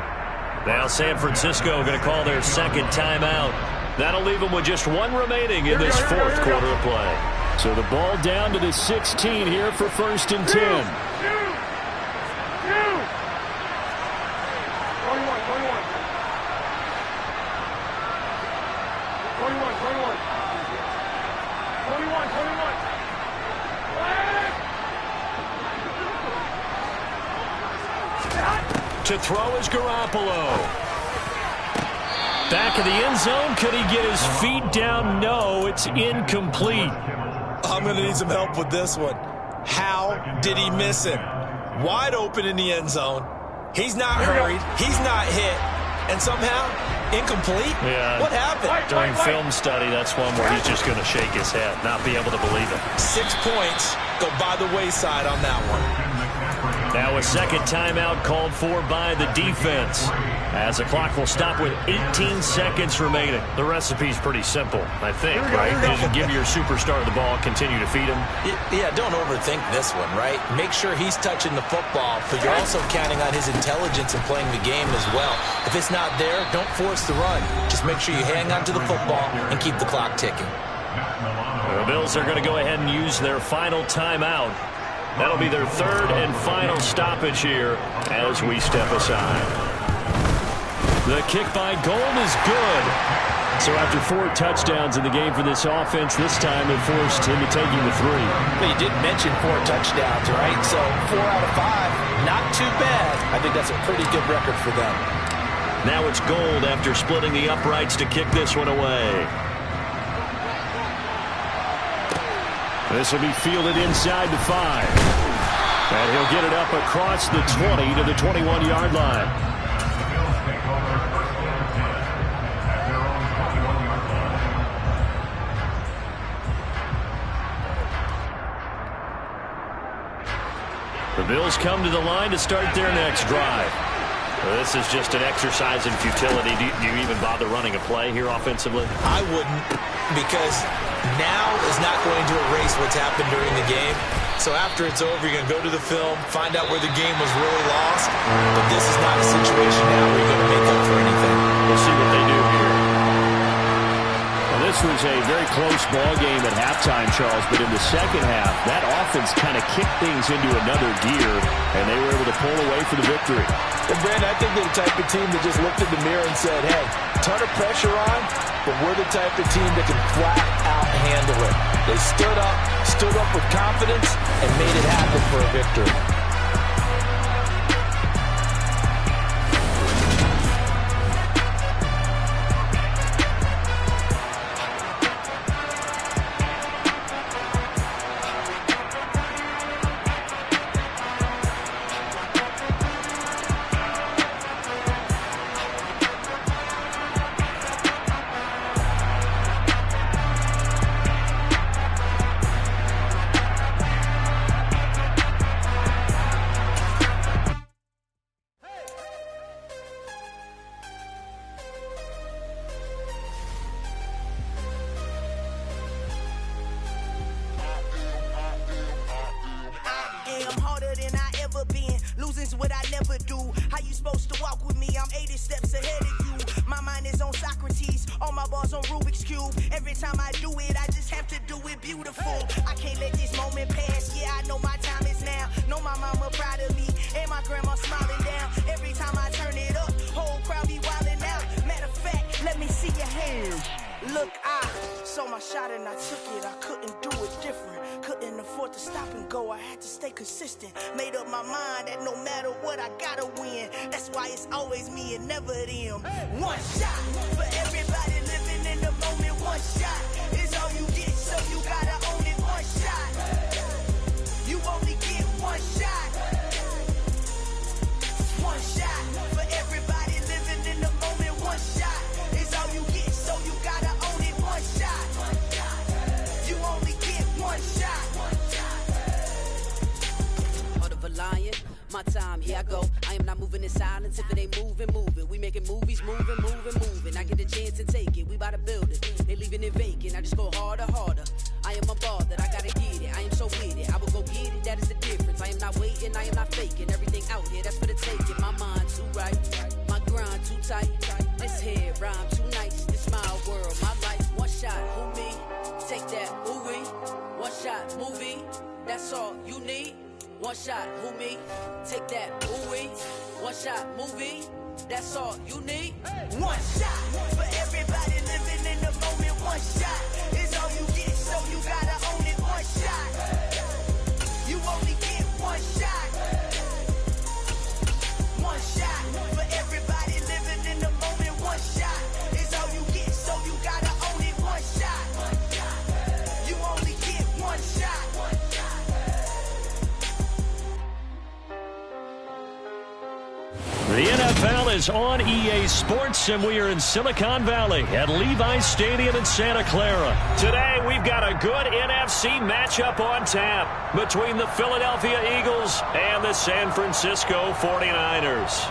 Now San Francisco going to call their second timeout. That'll leave them with just one remaining in this fourth quarter of play. So the ball down to the 16 here for 1st and 10. 21. To throw is Garoppolo. Back of the end zone. Could he get his feet down? No, it's incomplete. I'm going to need some help with this one. How did he miss him? Wide open in the end zone. He's not hurried. He's not hit. And somehow, incomplete? Yeah. What happened? During film study, that's one where he's just going to shake his head, not be able to believe it. 6 points go by the wayside on that one. Now a second timeout called for by the defense, as the clock will stop with 18 seconds remaining. The recipe's pretty simple, I think, right? Just give your superstar the ball, continue to feed him. Yeah, don't overthink this one, right? Make sure he's touching the football, but you're also counting on his intelligence in playing the game as well. If it's not there, don't force the run. Just make sure you hang on to the football and keep the clock ticking. The Bills are going to go ahead and use their final timeout. That'll be their third and final stoppage here as we step aside. The kick by Gold is good. So after 4 touchdowns in the game for this offense, this time it forced him to taking the 3. Well, you did mention 4 touchdowns, right? So 4 out of 5, not too bad. I think that's a pretty good record for them. Now it's Gold after splitting the uprights to kick this one away. This will be fielded inside the 5. And he'll get it up across the 20 to the 21-yard line. The Bills come to the line to start their next drive. Well, this is just an exercise in futility. Do you even bother running a play here offensively? I wouldn't, because now is not going to erase what's happened during the game. So after it's over, you're going to go to the film, find out where the game was really lost. But this is not a situation now where you're going to make up for anything. We'll see what they do here. Well, this was a very close ball game at halftime, Charles, but in the second half, that offense kind of kicked things into another gear, and they were able to pull away for the victory. Well, Brandon, I think they're the type of team that just looked in the mirror and said, hey, ton of pressure on, but we're the type of team that can flat out handle it. They stood up with confidence, and made it happen for a victory. If it ain't moving, we making movies, moving. I get a chance to take it, we bout to build it. They harder. I am a ball that I gotta get it. I am so with it. I will go get it. That is the difference. I am not waiting. I am not faking. Everything out here, that's for the taking. My mind too right. My grind too tight. This head rhyme too nice. This my world, my life. One shot, who me? Take that, who we? One shot, movie. That's all you need. One shot, who me? Take that, who we? One shot, movie. That's all you need. One shot for everybody living in the moment. One shot is all you get, so you gotta own it. One shot. You only get one shot. One shot for everybody living in the moment. One shot is all you get, so you gotta own it. One shot. You only get one shot. The NFL is on EA Sports, and we are in Silicon Valley at Levi's Stadium in Santa Clara. Today, we've got a good NFC matchup on tap between the Philadelphia Eagles and the San Francisco 49ers.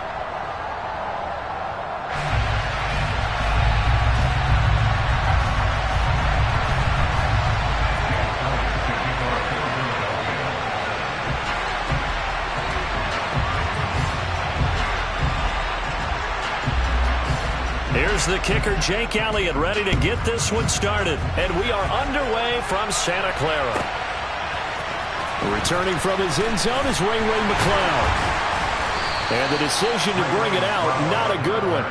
Here's the kicker, Jake Elliott, ready to get this one started. And we are underway from Santa Clara. Returning from his end zone is Ray McCloud. And the decision to bring it out, not a good one.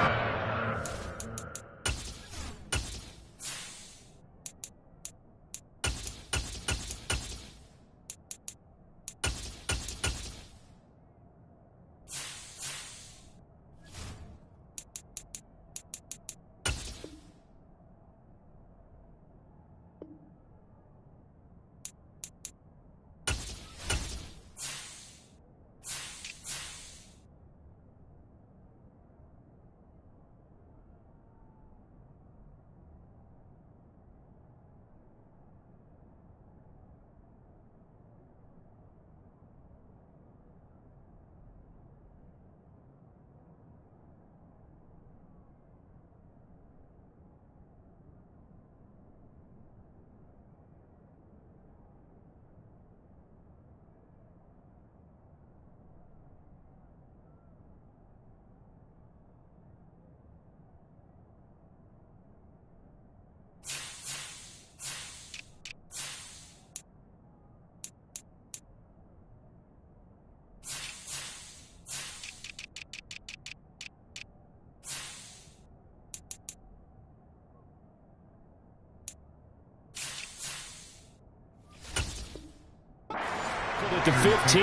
To 15.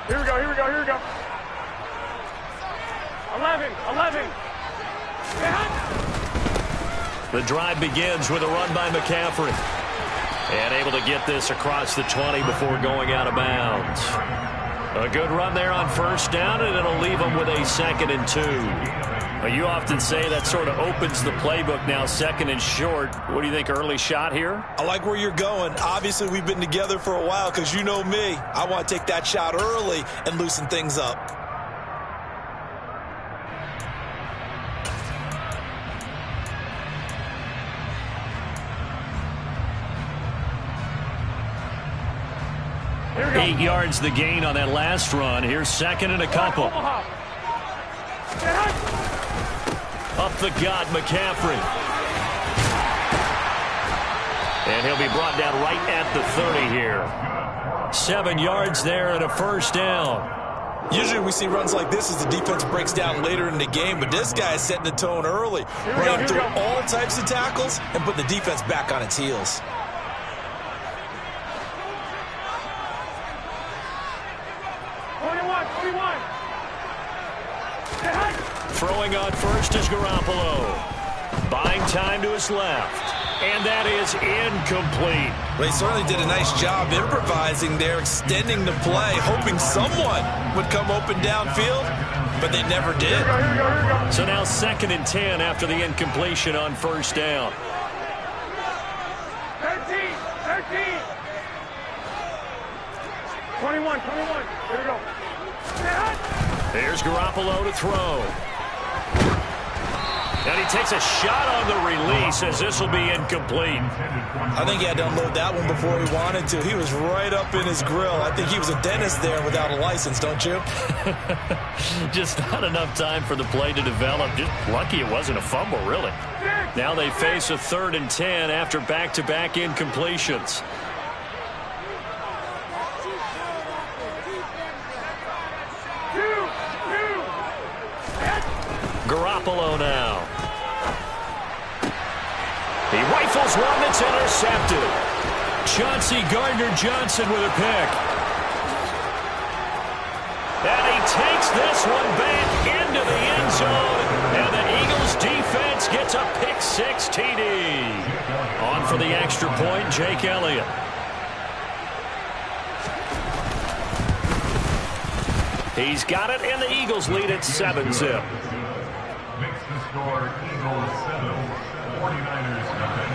Here we go. 11. The drive begins with a run by McCaffrey. And able to get this across the 20 before going out of bounds. A good run there on first down, and it'll leave them with a 2nd and 2. You often say that sort of opens the playbook now, 2nd and short. What do you think, early shot here? I like where you're going. Obviously, we've been together for a while because you know me. I want to take that shot early and loosen things up. Eight yards the gain on that last run. Here's 2nd and a couple. Up the gut, McCaffrey. And he'll be brought down right at the 30 here. 7 yards there and a first down. Usually we see runs like this as the defense breaks down later in the game, but this guy is setting the tone early, running through all types of tackles and putting the defense back on its heels. Throwing on first is Garoppolo. Buying time to his left. and that is incomplete. Well, he certainly did a nice job improvising there, extending the play, hoping someone would come open downfield, but they never did. So now 2nd and 10 after the incompletion on 1st down. 13. 21. Here we go. Here's Garoppolo to throw. And he takes a shot on the release as this will be incomplete. I think he had to unload that one before he wanted to. He was right up in his grill. I think he was a dentist there without a license, don't you? Just not enough time for the play to develop. Just lucky it wasn't a fumble, really. Now they face a 3rd and 10 after back-to-back incompletions. Garoppolo now. He rifles one that's intercepted. Chauncey Gardner-Johnson with a pick. And he takes this one back into the end zone. And the Eagles defense gets a pick-6 TD. On for the extra point, Jake Elliott. He's got it, and the Eagles lead at 7-zip. Makes the score Eagles 7, 49ers nothing.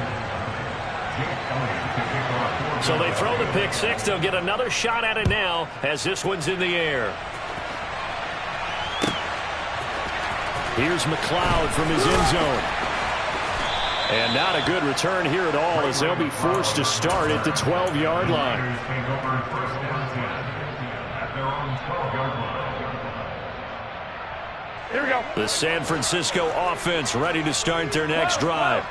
So they throw the pick-6. They'll get another shot at it now as this one's in the air. Here's McLeod from his end zone. And not a good return here at all as they'll be forced to start at the 12-yard line. Here we go. The San Francisco offense ready to start their next drive.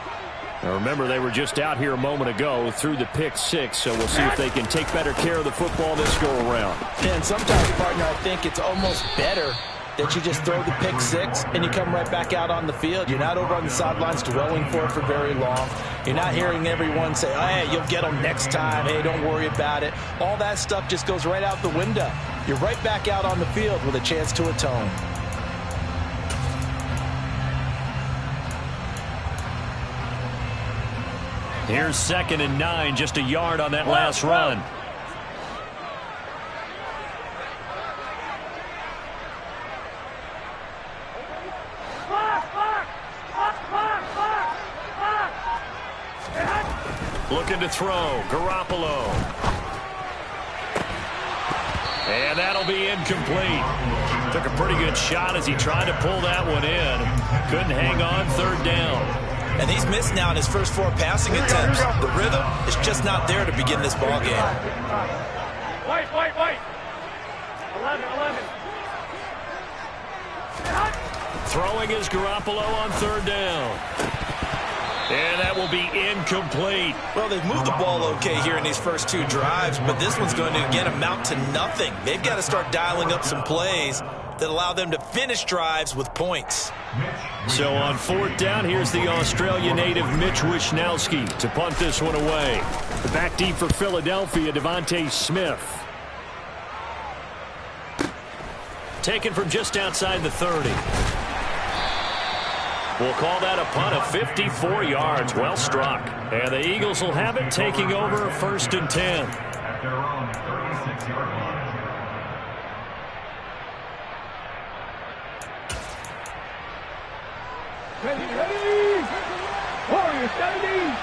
Now remember, they were just out here a moment ago through the pick-6, so we'll see if they can take better care of the football this go-around. And sometimes, partner, I think it's almost better that you just throw the pick-6 and you come right back out on the field. You're not over on the sidelines dwelling for it for very long. You're not hearing everyone say, oh, hey, you'll get them next time. Hey, don't worry about it. All that stuff just goes right out the window. You're right back out on the field with a chance to atone. Here's 2nd and 9, just a yard on that last run. Looking to throw, Garoppolo. And that'll be incomplete. Took a pretty good shot as he tried to pull that one in. Couldn't hang on, 3rd down. And he's missed now in his first 4 passing attempts. The rhythm is just not there to begin this ball game. White. 11. Throwing is Garoppolo on 3rd down. And that will be incomplete. Well, they've moved the ball okay here in these first 2 drives, but this one's going to, again, amount to nothing. They've got to start dialing up some plays that allow them to finish drives with points. So on 4th down, here's the Australia native Mitch Wishnowsky to punt this one away. The back deep for Philadelphia, Devontae Smith. Taken from just outside the 30. We'll call that a punt of 54 yards. Well struck. And the Eagles will have it, taking over 1st and 10. At their own 36-yard line. Ready. Warriors, standing.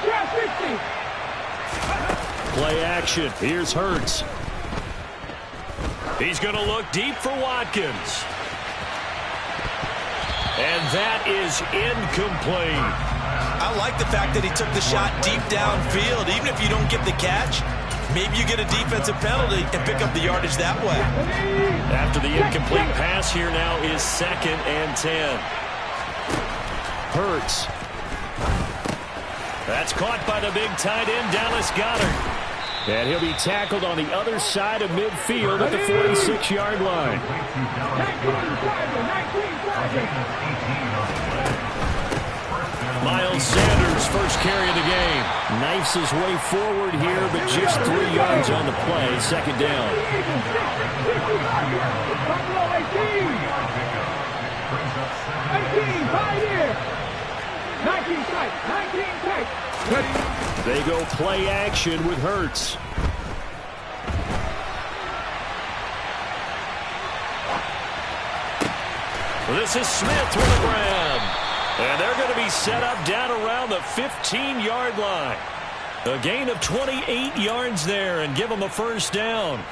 Draft 60. Play action. Here's Hurts. He's going to look deep for Watkins. And that is incomplete. I like the fact that he took the shot deep downfield. Even if you don't get the catch, maybe you get a defensive penalty and pick up the yardage that way. After the incomplete pass, here now is 2nd and 10. Hurts. That's caught by the big tight end, Dallas Goedert. And he'll be tackled on the other side of midfield at the 46-yard line. Miles Sanders, first carry of the game. Knifes his way forward here, but just 3 yards on the play. 2nd down. 18, pioneer. 19 tight, 19 tight. They go play action with Hurts. This is Smith with a grab. And they're going to be set up down around the 15-yard line. A gain of 28 yards there and give them a first down.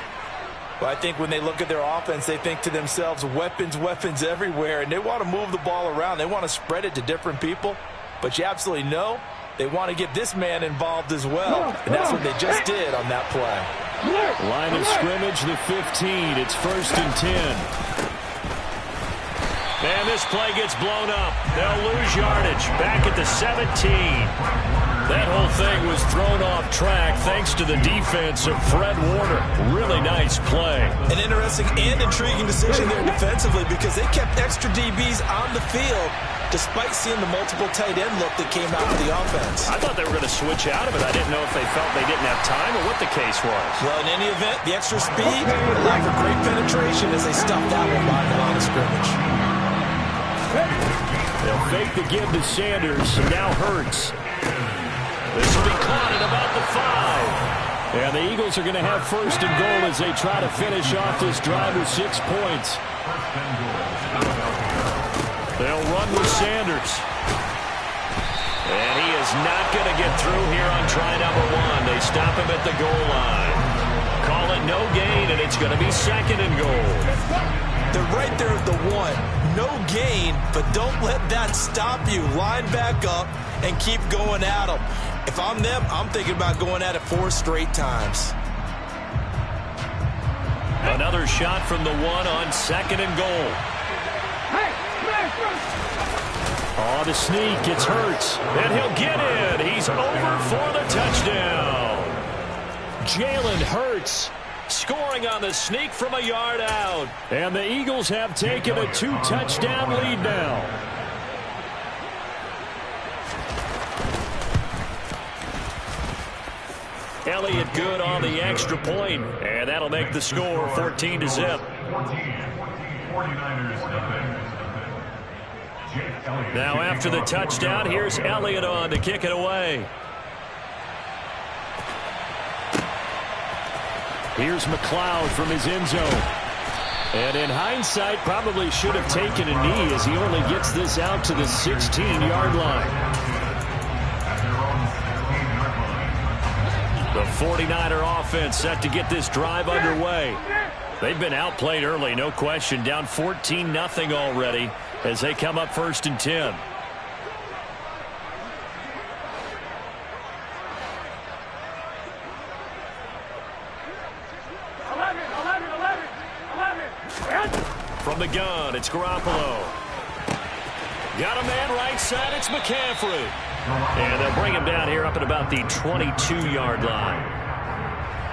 Well, I think when they look at their offense, they think to themselves, weapons, weapons everywhere, and they want to move the ball around. They want to spread it to different people. But you absolutely know they want to get this man involved as well. And that's what they just did on that play. Line of scrimmage, the 15. It's 1st and 10. And this play gets blown up. They'll lose yardage. Back at the 17. That whole thing was thrown off track thanks to the defense of Fred Warner. Really nice play. An interesting and intriguing decision there defensively because they kept extra DBs on the field despite seeing the multiple tight end look that came out of the offense. I thought they were going to switch out of it. I didn't know if they felt they didn't have time or what the case was. Well, in any event, the extra speed allowed for great penetration as they stuffed that one by the line of scrimmage. They'll fake the give to Sanders, and now Hurts. This will be caught at about the 5. And the Eagles are going to have 1st and goal as they try to finish off this drive with 6 points. They'll run with Sanders. And he is not going to get through here on try number 1. They stop him at the goal line. Call it no gain, and it's going to be 2nd and goal. They're right there at the 1. No gain, but don't let that stop you. Line back up and keep going at them. If I'm them, I'm thinking about going at it 4 straight times. Another shot from the 1 on 2nd and goal. Oh, the sneak. It's Hurts. And he'll get in. He's over for the touchdown. Jalen Hurts scoring on the sneak from a yard out. And the Eagles have taken a 2-touchdown lead now. Elliott good on the extra point, and that'll make the score 14-0. 49ers nothing. Now after the touchdown, here's Elliott on to kick it away. Here's McLeod from his end zone. And in hindsight, probably should have taken a knee as he only gets this out to the 16-yard line. The 49er offense set to get this drive underway. They've been outplayed early, no question. Down 14-0 already as they come up 1st and 10. From the gun, it's Garoppolo. Got a man right side, it's McCaffrey. And they'll bring him down here up at about the 22-yard line.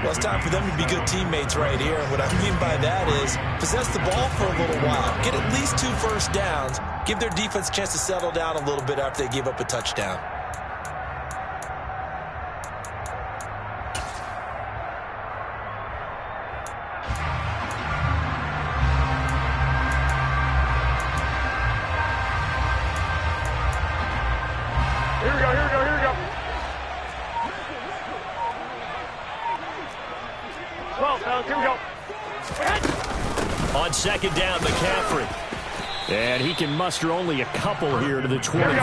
Well, it's time for them to be good teammates right here. And what I mean by that is possess the ball for a little while. Get at least 2 first downs. Give their defense a chance to settle down a little bit after they give up a touchdown. Here we go. 12, fellas, here we go. On 2nd down, McCaffrey. And he can muster only a couple here to the 24. The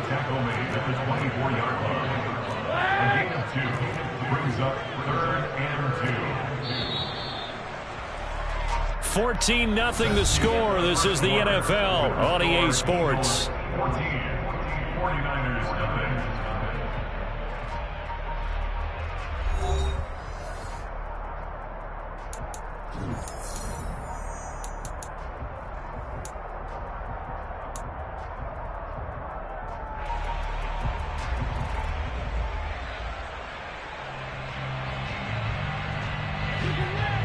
tackle made at the 24-yard line. A gain of 2 brings up 3rd and 2. 14-0 the score. This is the NFL on EA Sports. 14. 49ers nothing.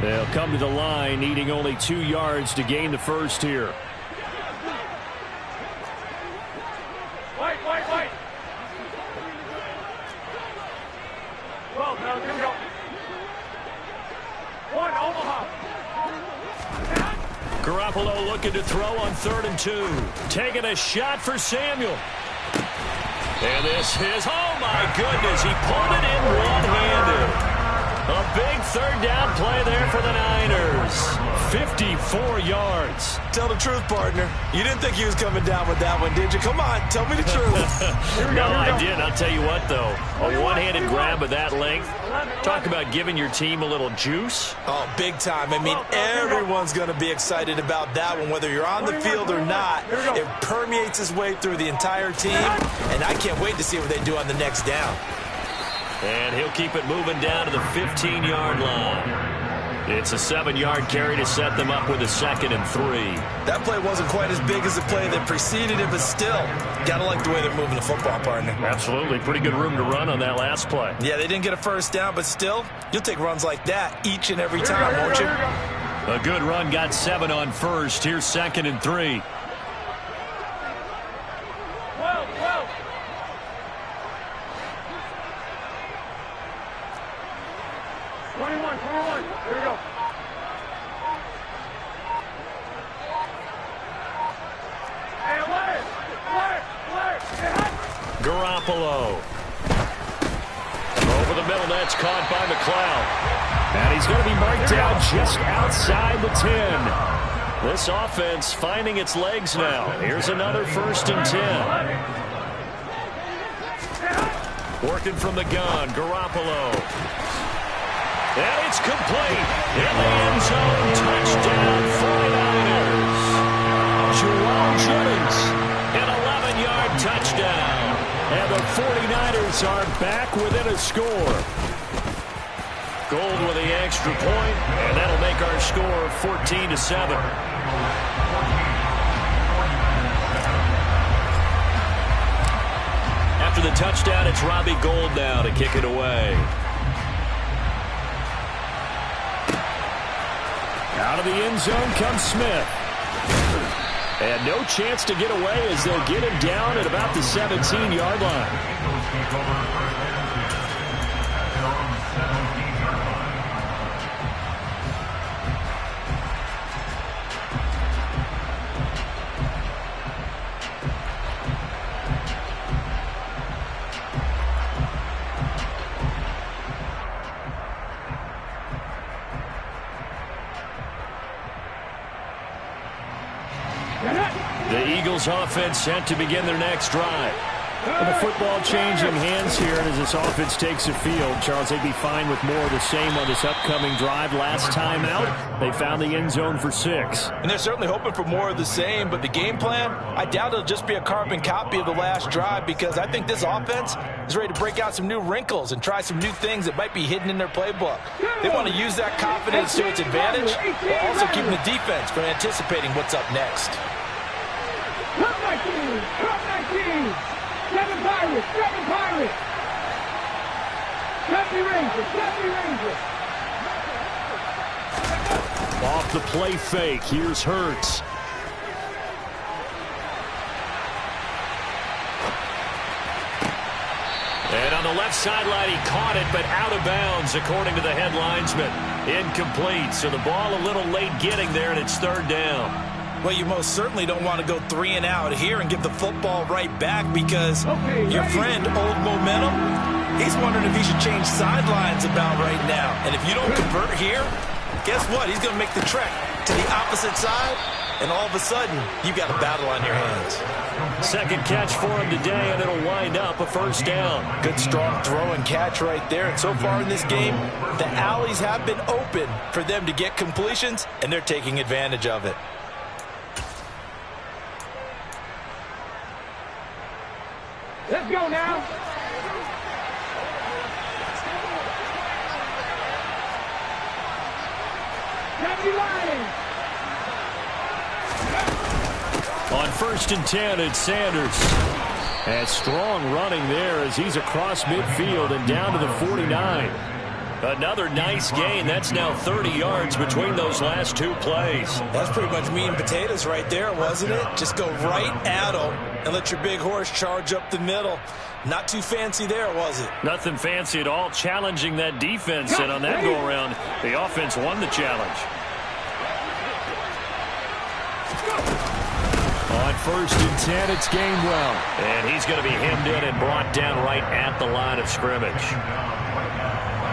They'll come to the line, needing only 2 yards to gain the first here. Wait. 12, fellas, here we go. 1, Omaha. Garoppolo looking to throw on 3rd and 2. Taking a shot for Samuel. And this is, oh my goodness, he pulled it in one-handed. A big 3rd down play there for the Niners. 54 yards. Tell the truth, partner. You didn't think he was coming down with that one, did you? Come on, tell me the truth. No, I did. I'll tell you what, though. A one-handed grab of that length. Talk about giving your team a little juice. Oh, big time. I mean, everyone's going to be excited about that one, whether you're on the field or not. It permeates its way through the entire team, and I can't wait to see what they do on the next down. And he'll keep it moving down to the 15-yard line. It's a 7-yard carry to set them up with a 2nd and 3. That play wasn't quite as big as the play that preceded it, but still, got to like the way they're moving the football, partner. Absolutely. Pretty good room to run on that last play. Yeah, they didn't get a 1st down, but still, you'll take runs like that each and every time, won't you? A good run got 7 on 1st. Here's 2nd and 3. Garoppolo. Over the middle, that's caught by McLeod. And he's going to be marked down just outside the 10. This offense finding its legs now. Here's another 1st and 10. Working from the gun, Garoppolo. And it's complete. In the end zone, touchdown 49ers. Jerome Jennings, an 11-yard touchdown. And the 49ers are back within a score. Gold with the extra point, and that'll make our score 14-7. After the touchdown, it's Robbie Gould now to kick it away. Out of the end zone comes Smith. And no chance to get away as they'll get him down at about the 17-yard line. The Eagles offense set to begin their next drive. And the football changing hands here as this offense takes the field. Charles, they'd be fine with more of the same on this upcoming drive. Last time out, they found the end zone for 6. And they're certainly hoping for more of the same, but the game plan, I doubt it'll just be a carbon copy of the last drive, because I think this offense is ready to break out some new wrinkles and try some new things that might be hidden in their playbook. They want to use that confidence to its advantage, while also keeping the defense from anticipating what's up next. Come 19! 7 Pirates! 7 Pirates! 70 Rangers! 70 Rangers! Off the play fake, here's Hurts. And on the left sideline, he caught it, but out of bounds, according to the head linesman. Incomplete, so the ball a little late getting there, and it's 3rd down. Well, you most certainly don't want to go 3 and out here and give the football right back, because your friend, Old Momentum, he's wondering if he should change sidelines about right now. And if you don't convert here, guess what? He's going to make the trek to the opposite side, and all of a sudden, you've got a battle on your hands. Second catch for him today, and it'll wind up a 1st down. Good, strong throw and catch right there. And so far in this game, the alleys have been open for them to get completions, and they're taking advantage of it. Let's go now. On 1st and 10, it's Sanders. And strong running there as he's across midfield and down to the 49. Another nice gain. That's now 30 yards between those last 2 plays. That's pretty much meat and potatoes right there, wasn't it? Just go right at them and let your big horse charge up the middle. Not too fancy there, was it? Nothing fancy at all. Challenging that defense, and on that go-around, the offense won the challenge. On 1st and 10, it's Gainwell. And he's going to be hemmed in and brought down right at the line of scrimmage.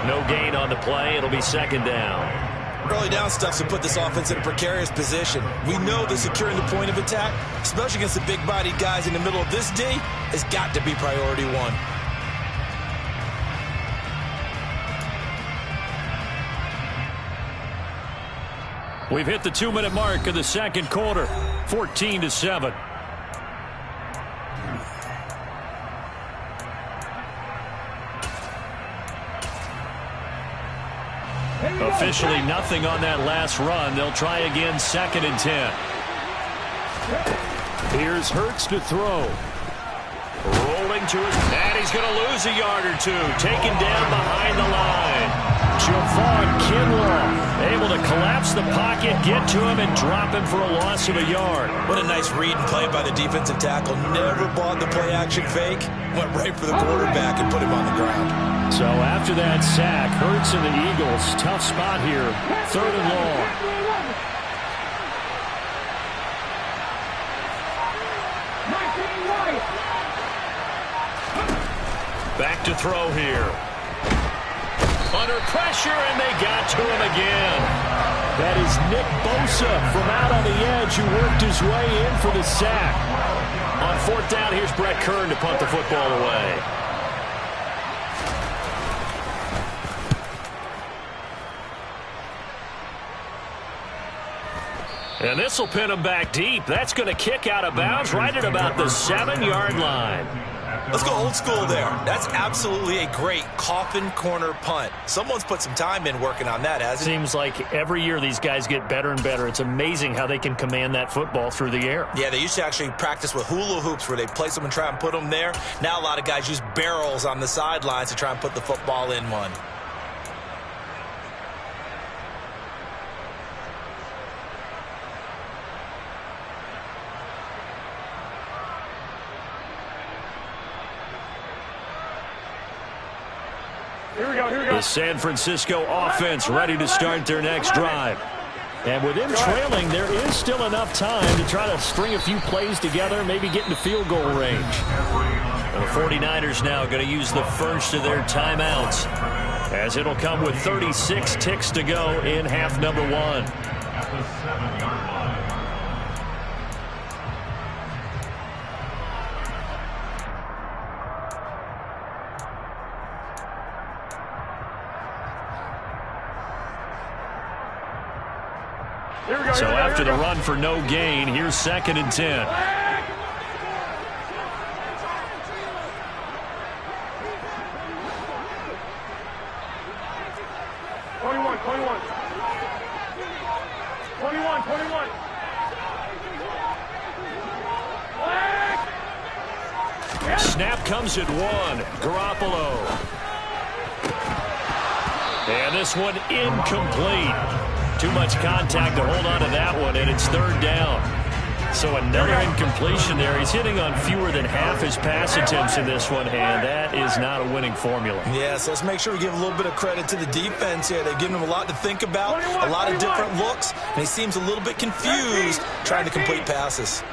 No gain on the play. It'll be 2nd down. Early down stuff to put this offense in a precarious position. We know that securing the point of attack, especially against the big-bodied guys in the middle of this D, has got to be priority one. We've hit the 2-minute mark of the 2nd quarter, 14-7. Officially nothing on that last run. They'll try again, 2nd and 10. Here's Hurts to throw. Rolling to his, and he's going to lose a yard or two. Taken down behind the line. Javon Kinlaw able to collapse the pocket, get to him, and drop him for a loss of a yard. What a nice read and play by the defensive tackle. Never bought the play-action fake. Went right for the quarterback and put him on the ground. So after that sack, Hurts and the Eagles, tough spot here. 3rd and long. Back to throw here. Under pressure, and they got to him again. That is Nick Bosa from out on the edge who worked his way in for the sack. On 4th down, here's Brett Kern to punt the football away. And this will pin him back deep. That's going to kick out of bounds right at about the 7-yard line. Let's go old school there. That's absolutely a great coffin corner punt. Someone's put some time in working on that, hasn't it? Seems like every year these guys get better and better. It's amazing how they can command that football through the air. Yeah, they used to actually practice with hula hoops where they place them and try and put them there. Now a lot of guys use barrels on the sidelines to try and put the football in one. The San Francisco offense ready to start their next drive. And with them trailing, there is still enough time to try to string a few plays together, maybe get into field goal range. The 49ers now going to use the first of their timeouts, as it'll come with 36 ticks to go in half number 1. At the 7-yard line. So after the run for no gain, here's 2nd and 10. Snap comes at 1. Garoppolo. And this one incomplete. Too much contact to hold on to that one, and it's 3rd down. So another incompletion there. He's hitting on fewer than half his pass attempts in this one, and that is not a winning formula. Yeah, so let's make sure we give a little bit of credit to the defense here. They've given him a lot to think about, a lot of different looks, and he seems a little bit confused trying to complete passes.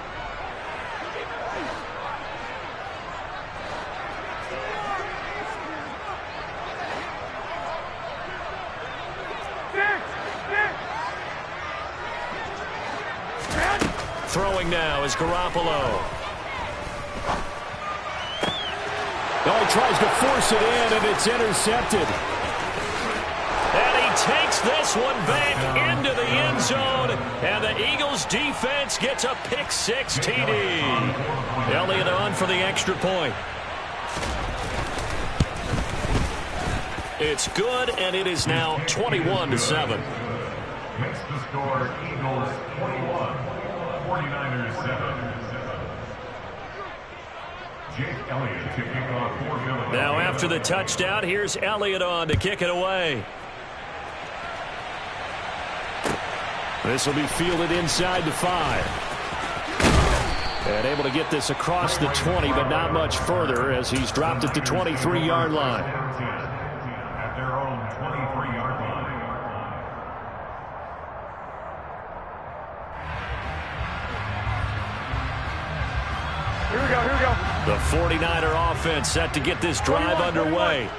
Throwing now is Garoppolo. Oh, he tries to force it in, and it's intercepted. And he takes this one back into the end zone, and the Eagles defense gets a pick-6 TD. Elliott on for the extra point. It's good, and it is now 21-7. Makes the score Eagles 21, 49ers 7. Jake Elliott to kick off for Philadelphia. Now after the touchdown, here's Elliott on to kick it away. This will be fielded inside the 5. And able to get this across the 20, but not much further as he's dropped at the 23-yard line. At their own 23-yard line. The 49er offense set to get this drive underway.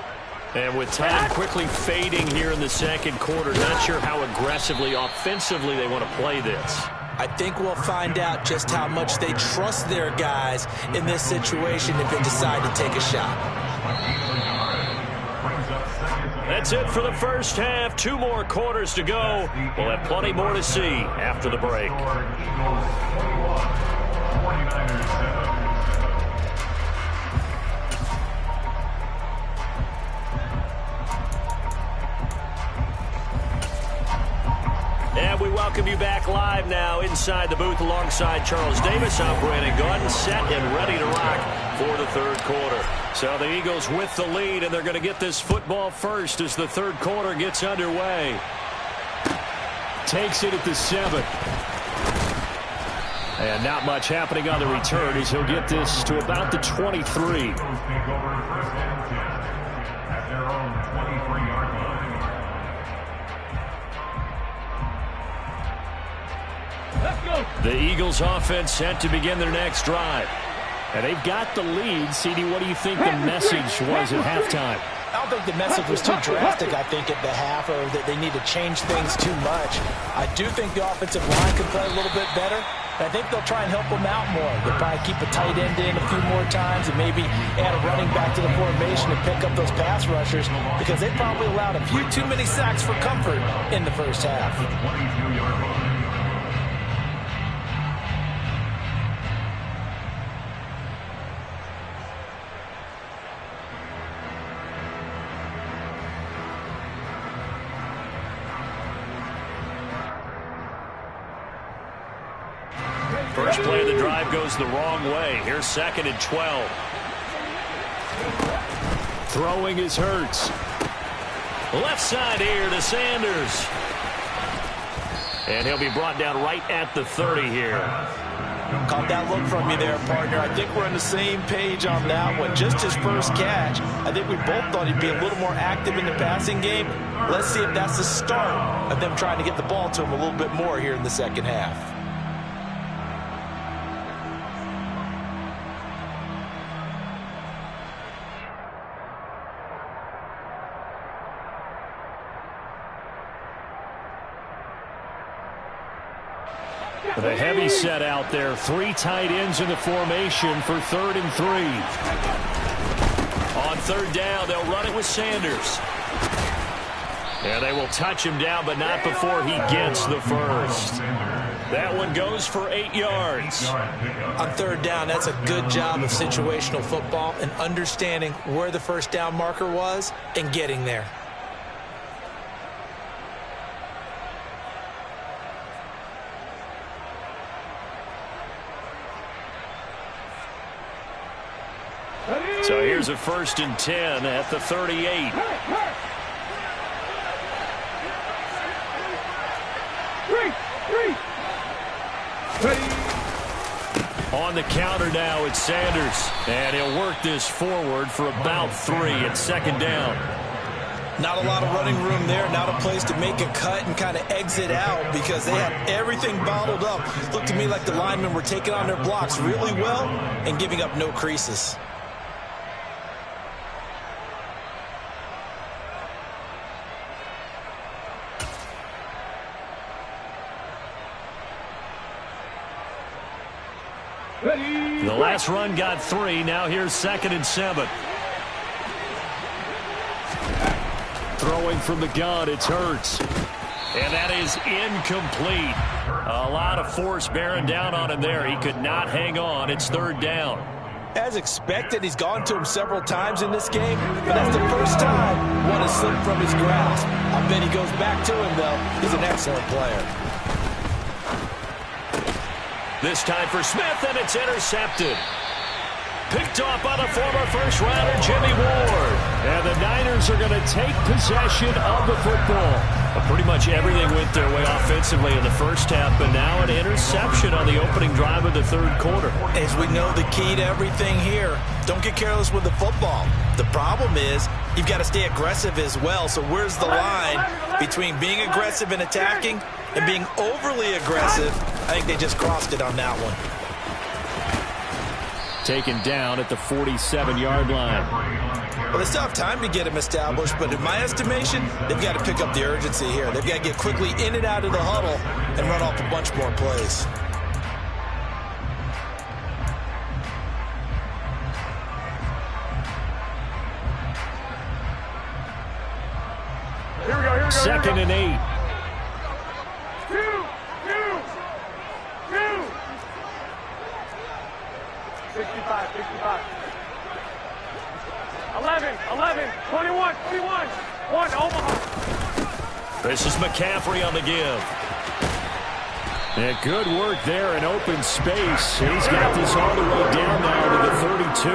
And with time quickly fading here in the second quarter, not sure how aggressively, offensively they want to play this. I think we'll find out just how much they trust their guys in this situation if they decide to take a shot. That's it for the first half. 2 more quarters to go. We'll have plenty more to see after the break. And we welcome you back live now inside the booth alongside Charles Davis. I'm Brandon Gunn, set and ready to rock for the third quarter. So the Eagles with the lead, and they're going to get this football first as the third quarter gets underway. Takes it at the 7. And not much happening on the return as he'll get this to about the 23. The Eagles offense set to begin their next drive. And they've got the lead. CD, what do you think the message was at halftime? I don't think the message was too drastic, I think, at the half, or that they need to change things too much. I do think the offensive line could play a little bit better. And I think they'll try and help them out more. They'll probably keep a tight end in a few more times and maybe add a running back to the formation and pick up those pass rushers, because they probably allowed a few too many sacks for comfort in the first half. First play of the drive goes the wrong way. Here's 2nd and 12. Throwing is Hurts. Left side here to Sanders. And he'll be brought down right at the 30 here. Caught that look from you there, partner. I think we're on the same page on that one. Just his first catch. I think we both thought he'd be a little more active in the passing game. Let's see if that's the start of them trying to get the ball to him a little bit more here in the second half. The heavy set out there. 3 tight ends in the formation for 3rd and 3. On 3rd down, they'll run it with Sanders. And they will touch him down, but not before he gets the first. That one goes for 8 yards. On 3rd down, that's a good job of situational football and understanding where the first down marker was and getting there. So here's a 1st and 10 at the 38. On the counter now, it's Sanders. And he'll work this forward for about 3 at 2nd down. Not a lot of running room there, not a place to make a cut and kind of exit out because they had everything bottled up. Looked to me like the linemen were taking on their blocks really well and giving up no creases. The last run got 3. Now here's 2nd and 7. Throwing from the gun, it's Hurts. And that is incomplete. A lot of force bearing down on him there. He could not hang on. It's 3rd down. As expected, he's gone to him several times in this game, but that's the first time one has slipped from his grasp. I bet he goes back to him, though. He's an excellent player. This time for Smith, and it's intercepted. Picked off by the former first-rounder Jimmy Ward. And the Niners are going to take possession of the football. Pretty much everything went their way offensively in the first half, but now an interception on the opening drive of the 3rd quarter. As we know, the key to everything here, don't get careless with the football. The problem is you've got to stay aggressive as well. So where's the line between being aggressive and attacking and being overly aggressive? I think they just crossed it on that one. taken down at the 47-yard line. Well, they still have time to get him established, but in my estimation, they've got to pick up the urgency here. They've got to get quickly in and out of the huddle and run off a bunch more plays. Here we go. Second and 8. 65. 11, 21. 1, Omaha. This is McCaffrey on the give. Yeah, good work there in open space. He's got this all the way down now to the 32.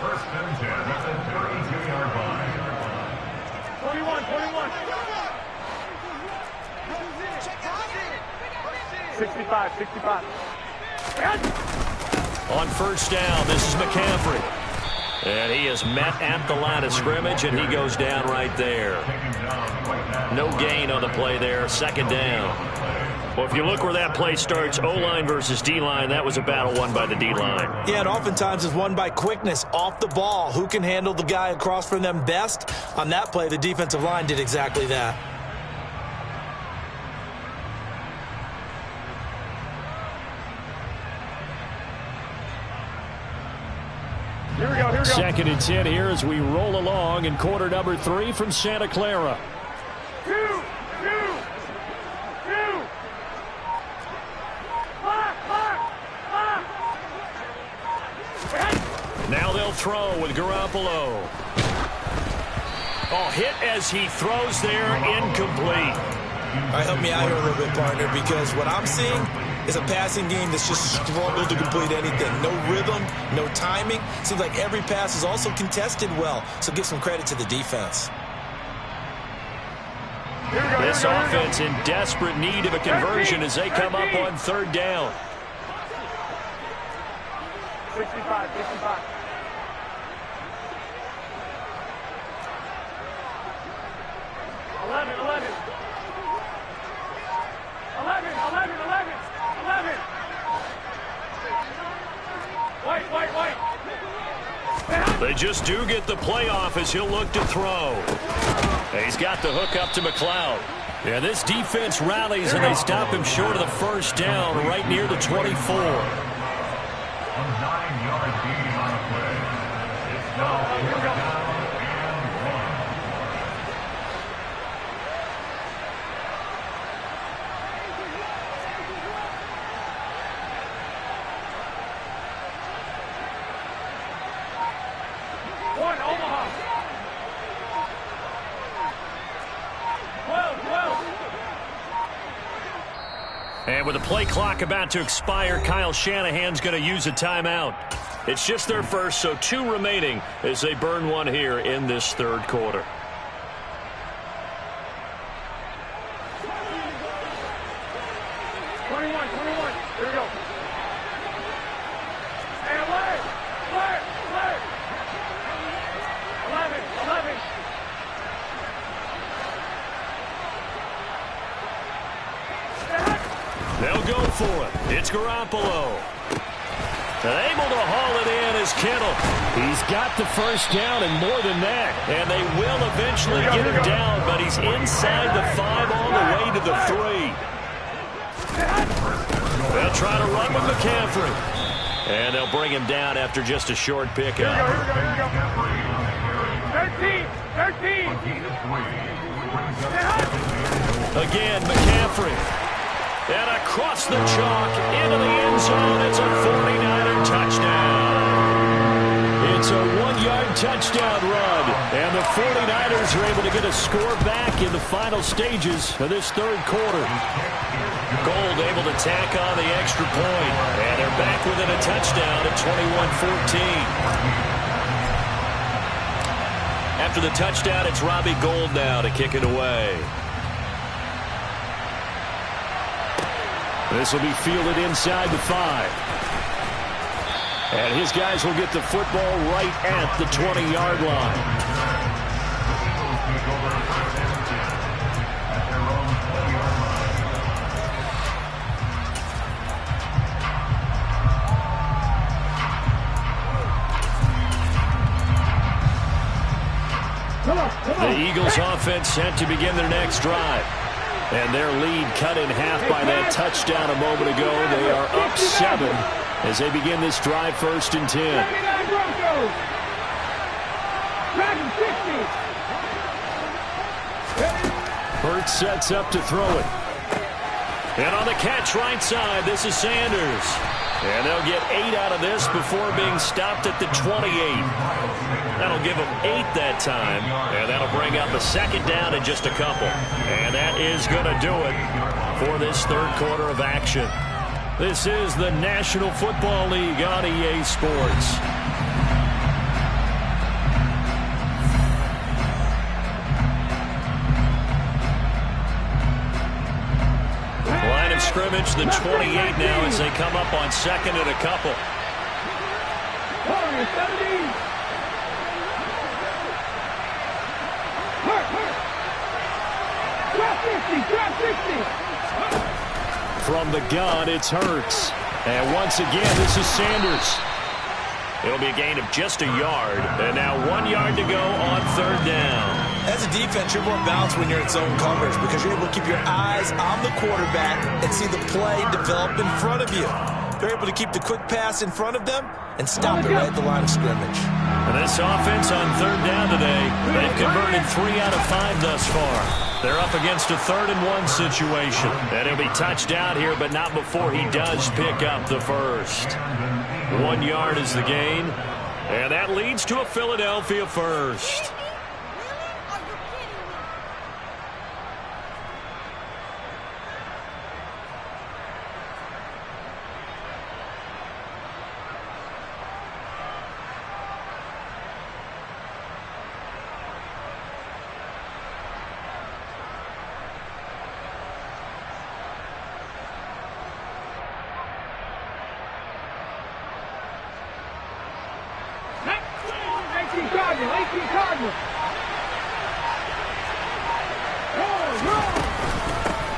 First and 10 at the 32-yard line. 21. 65. On first down, this is McCaffrey. And he is met at the line of scrimmage, and he goes down right there. No gain on the play there, second down. Well, if you look where that play starts, O-line versus D-line, that was a battle won by the D-line. Yeah, and oftentimes it's won by quickness off the ball. Who can handle the guy across from them best? On that play, the defensive line did exactly that. Here we go. Second and 10 here as we roll along in quarter number 3 from Santa Clara. 2. Now they'll throw with Garoppolo. Oh, hit as he throws there, incomplete. All right, help me out here a little bit, partner, because what I'm seeing is a passing game that's just struggled to complete anything. No rhythm, no timing. Seems like every pass is also contested well, so give some credit to the defense. This offense in desperate need of a conversion as they come up on third down. 65. 11. White. They just do get the playoff as he'll look to throw. He's got the hook up to McLeod. Yeah, this defense rallies and they stop him short of the first down right near the 24. A 9-yard gain on the play. It's now 4th down and 1. And with the play clock about to expire, Kyle Shanahan's going to use a timeout. It's just their first, so 2 remaining as they burn one here in this third quarter. Here we go. And away. 11. They'll go for it. It's Garoppolo. And able to haul it in is Kittle. He's got the first down and more than that. And they will eventually get him down, but he's inside the 5 all the way to the 3. They'll try to run with McCaffrey. And they'll bring him down after just a short pickup. Here we go. 13. Again, McCaffrey. And across the chalk into the end zone. It's a 49er touchdown. It's a 1-yard touchdown run. And the 49ers are able to get a score back in the final stages of this third quarter. Gold able to tack on the extra point. And they're back within a touchdown at 21-14. After the touchdown, it's Robbie Gould now to kick it away. This will be fielded inside the 5. And his guys will get the football right at the 20-yard line. Eagles offense set to begin their next drive. And their lead cut in half by that touchdown a moment ago. They are up 7 as they begin this drive, 1st and 10. Hurts sets up to throw it. And on the catch right side, this is Sanders. And they'll get 8 out of this before being stopped at the 28. That'll give them 8 that time. And that'll bring up a 2nd down in just a couple. And that is going to do it for this 3rd quarter of action. This is the National Football League on EA Sports. Line of scrimmage, the 28 now as they come up on 2nd and a couple. From the gun, it's Hurts. And once again, this is Sanders. It'll be a gain of just a yard. And now 1 yard to go on 3rd down. As a defense, you're more balanced when you're in zone coverage because you're able to keep your eyes on the quarterback and see the play develop in front of you. They're able to keep the quick pass in front of them and stop it right at the line of scrimmage. And this offense on 3rd down today, they've converted 3 out of 5 thus far. They're up against a 3rd and 1 situation. And he'll be touched out here, but not before he does pick up the first. 1 yard is the gain. And that leads to a Philadelphia first.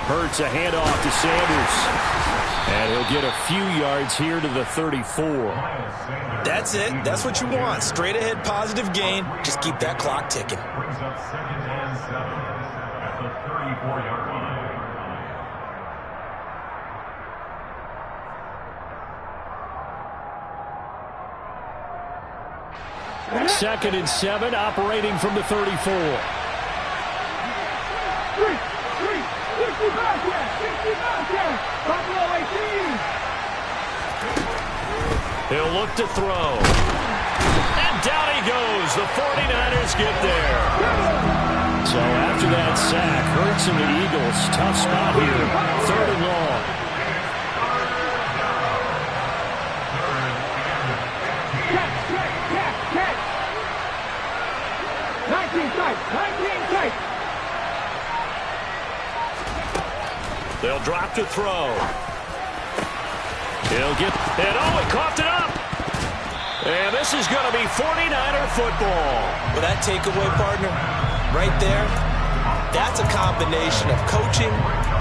Hurts a handoff to Sanders. And he'll get a few yards here to the 34. That's it. That's what you want. Straight ahead positive gain. Just keep that clock ticking. Brings up 2nd and 7 at the 34-yard line. 2nd and 7, operating from the 34. He'll look to throw. And down he goes. The 49ers get there. So after that sack, Hurts and the Eagles, tough spot here. 3rd and long. They'll drop to throw. He'll get, and oh, he coughed it up. And this is going to be 49er football. Well, that takeaway, partner, right there, that's a combination of coaching,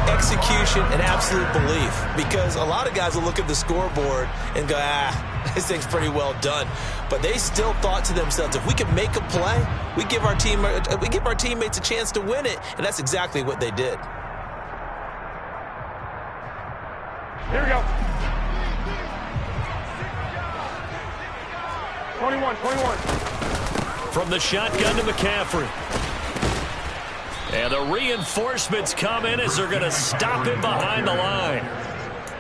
execution, and absolute belief. Because a lot of guys will look at the scoreboard and go, this thing's pretty well done. But they still thought to themselves, if we can make a play, we give our teammates a chance to win it. And that's exactly what they did. Here we go. 21. From the shotgun to McCaffrey. And the reinforcements come in as they're going to stop him behind the line.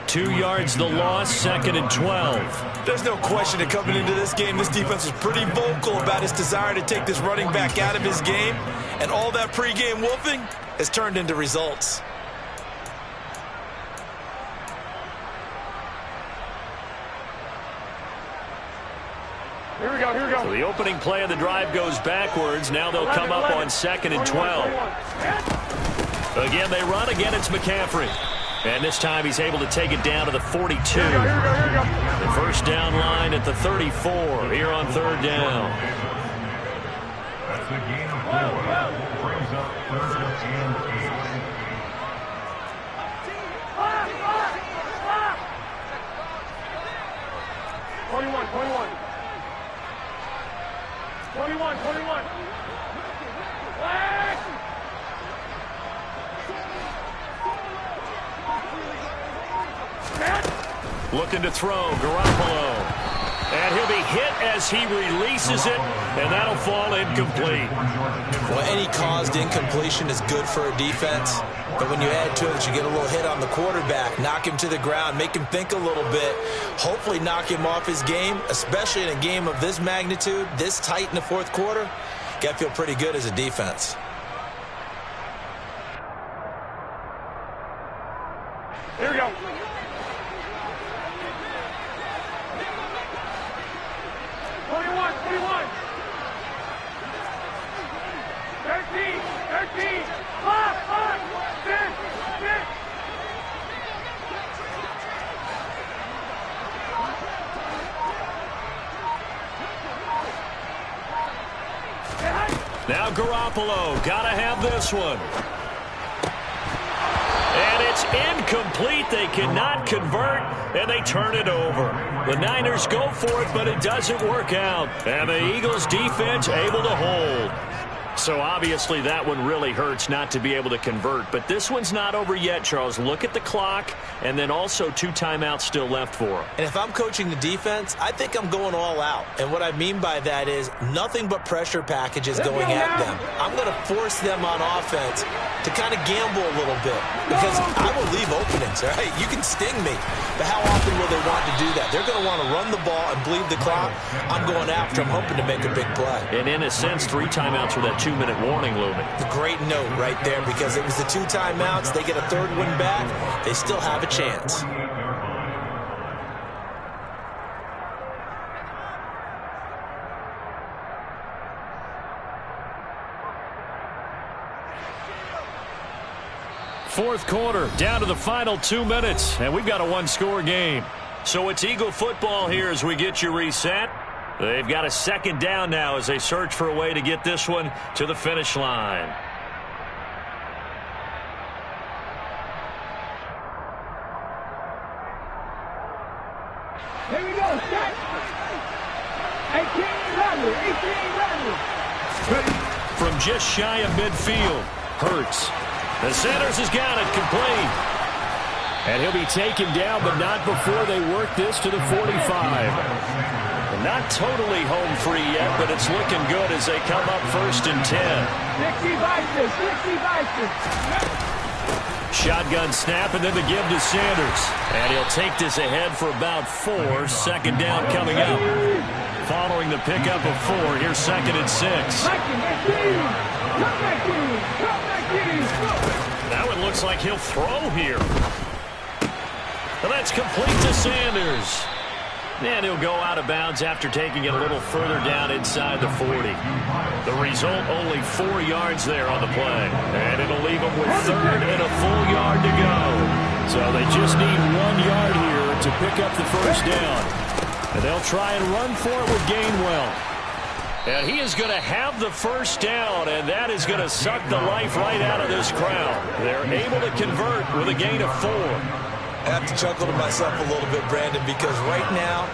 2 yards the loss, 2nd and 12. There's no question that coming into this game, this defense was pretty vocal about its desire to take this running back out of his game. And all that pregame wolfing has turned into results. Here we go. So the opening play of the drive goes backwards. Now they'll come up on 2nd and 12. Again, they run. Again, it's McCaffrey. And this time he's able to take it down to the 42. Here we go. The first down line at the 34 here on 3rd down. That's a gain of 4. Brings up 3rd and 8. Hey! Looking to throw, Garoppolo. And he'll be hit as he releases it, and that'll fall incomplete. Well, any caused incompletion is good for a defense, but when you add to it, you get a little hit on the quarterback, knock him to the ground, make him think a little bit, hopefully knock him off his game, especially in a game of this magnitude, this tight in the fourth quarter. Got to feel pretty good as a defense. Here we go. 21, 21. 13, 13. 5, 5, 10, 10. Now Garoppolo, gotta have this one. And it's incomplete. They cannot convert, and they turn it over. The Niners go for it, but it doesn't work out. And the Eagles defense able to hold. So obviously that one really hurts not to be able to convert. But this one's not over yet, Charles. Look at the clock, and then also 2 timeouts still left for them. And if I'm coaching the defense, I think I'm going all out. And what I mean by that is nothing but pressure packages going at them. I'm going to force them on offense to kind of gamble a little bit because I will leave openings, all right? You can sting me, but how often will they want to do that? They're going to want to run the ball and bleed the clock. I'm going after them, hoping to make a big play. And in a sense, 3 timeouts with that 2-minute warning looming. A great note right there because it was the 2 timeouts. They get a 3rd one back. They still have a chance. Fourth quarter, down to the final 2 minutes, and we've got a 1-score game. So it's Eagle football here as we get you reset. They've got a 2nd down now as they search for a way to get this one to the finish line. Here we go, set. 18 ready. From just shy of midfield, Hurts. The Sanders has got it complete. And he'll be taken down, but not before they work this to the 45. Not totally home free yet, but it's looking good as they come up 1st and 10. 60 Vikings. Shotgun snap and then the give to Sanders. And he'll take this ahead for about 4. 2nd down coming up. Following the pickup of 4, here's 2nd and 6. That one looks like he'll throw here. And that's complete to Sanders. And he'll go out of bounds after taking it a little further down inside the 40. The result, only 4 yards there on the play. And it'll leave them with 3rd and a full yard to go. So they just need 1 yard here to pick up the 1st down. And they'll try and run for it with Gainwell. And he is going to have the 1st down, and that is going to suck the life right out of this crowd. They're able to convert with a gain of 4. I have to chuckle to myself a little bit, Brandon, because right now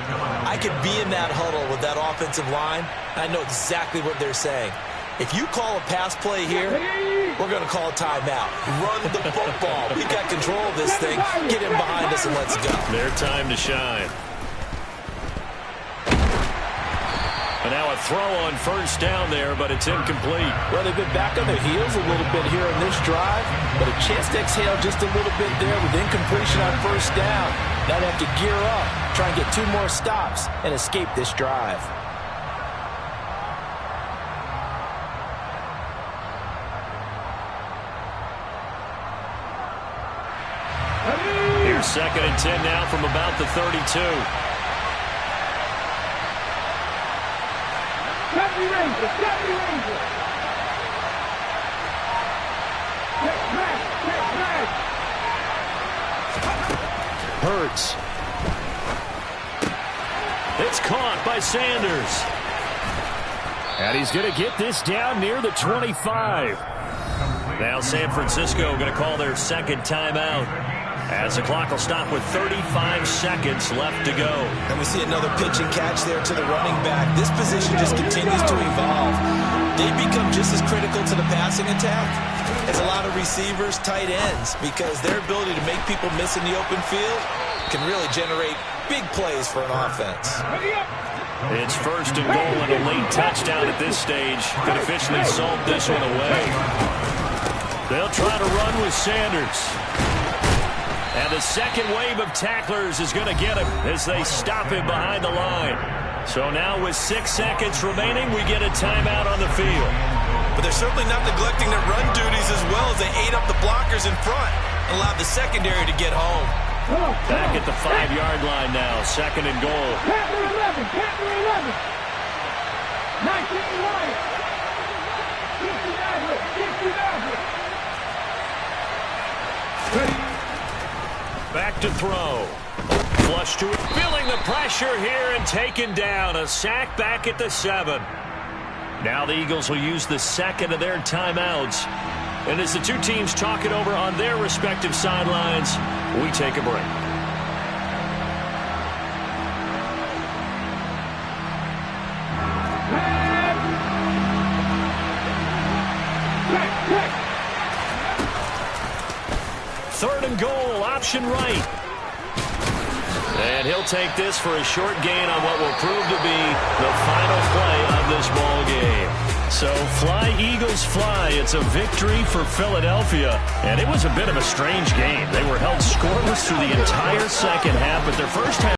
I could be in that huddle with that offensive line. I know exactly what they're saying. If you call a pass play here, we're going to call a timeout. Run the football. We got control of this thing. Get him behind us and let's go. Their time to shine. And now a throw on 1st down there, but it's incomplete. Well, they've been back on their heels a little bit here on this drive, but a chance to exhale just a little bit there with incompletion on 1st down. Now they have to gear up, try and get 2 more stops, and escape this drive. Here's 2nd and 10 now from about the 32. Hurts. It's caught by Sanders. And he's going to get this down near the 25. Now San Francisco going to call their 2nd timeout, as the clock will stop with 35 seconds left to go. And we see another pitch and catch there to the running back. This position just continues to evolve. They become just as critical to the passing attack as a lot of receivers, tight ends, because their ability to make people miss in the open field can really generate big plays for an offense. It's first and goal and a late touchdown at this stage could officially salt this one away. They'll try to run with Sanders. And the second wave of tacklers is going to get him as they stop him behind the line. So now with 6 seconds remaining, we get a timeout on the field. But they're certainly not neglecting their run duties as well as they ate up the blockers in front and allowed the secondary to get home. Back at the 5-yard line now, second and goal. Panther 11, Panther 11. 19 Lions. 59. Back to throw. Flush to it. Feeling the pressure here and taken down. A sack back at the 7. Now the Eagles will use the second of their timeouts. And as the two teams talk it over on their respective sidelines, we take a break. Third and goal, option right. And he'll take this for a short gain on what will prove to be the final play of this ball game. So fly, Eagles, fly. It's a victory for Philadelphia. And it was a bit of a strange game. They were held scoreless through the entire second half, but their first half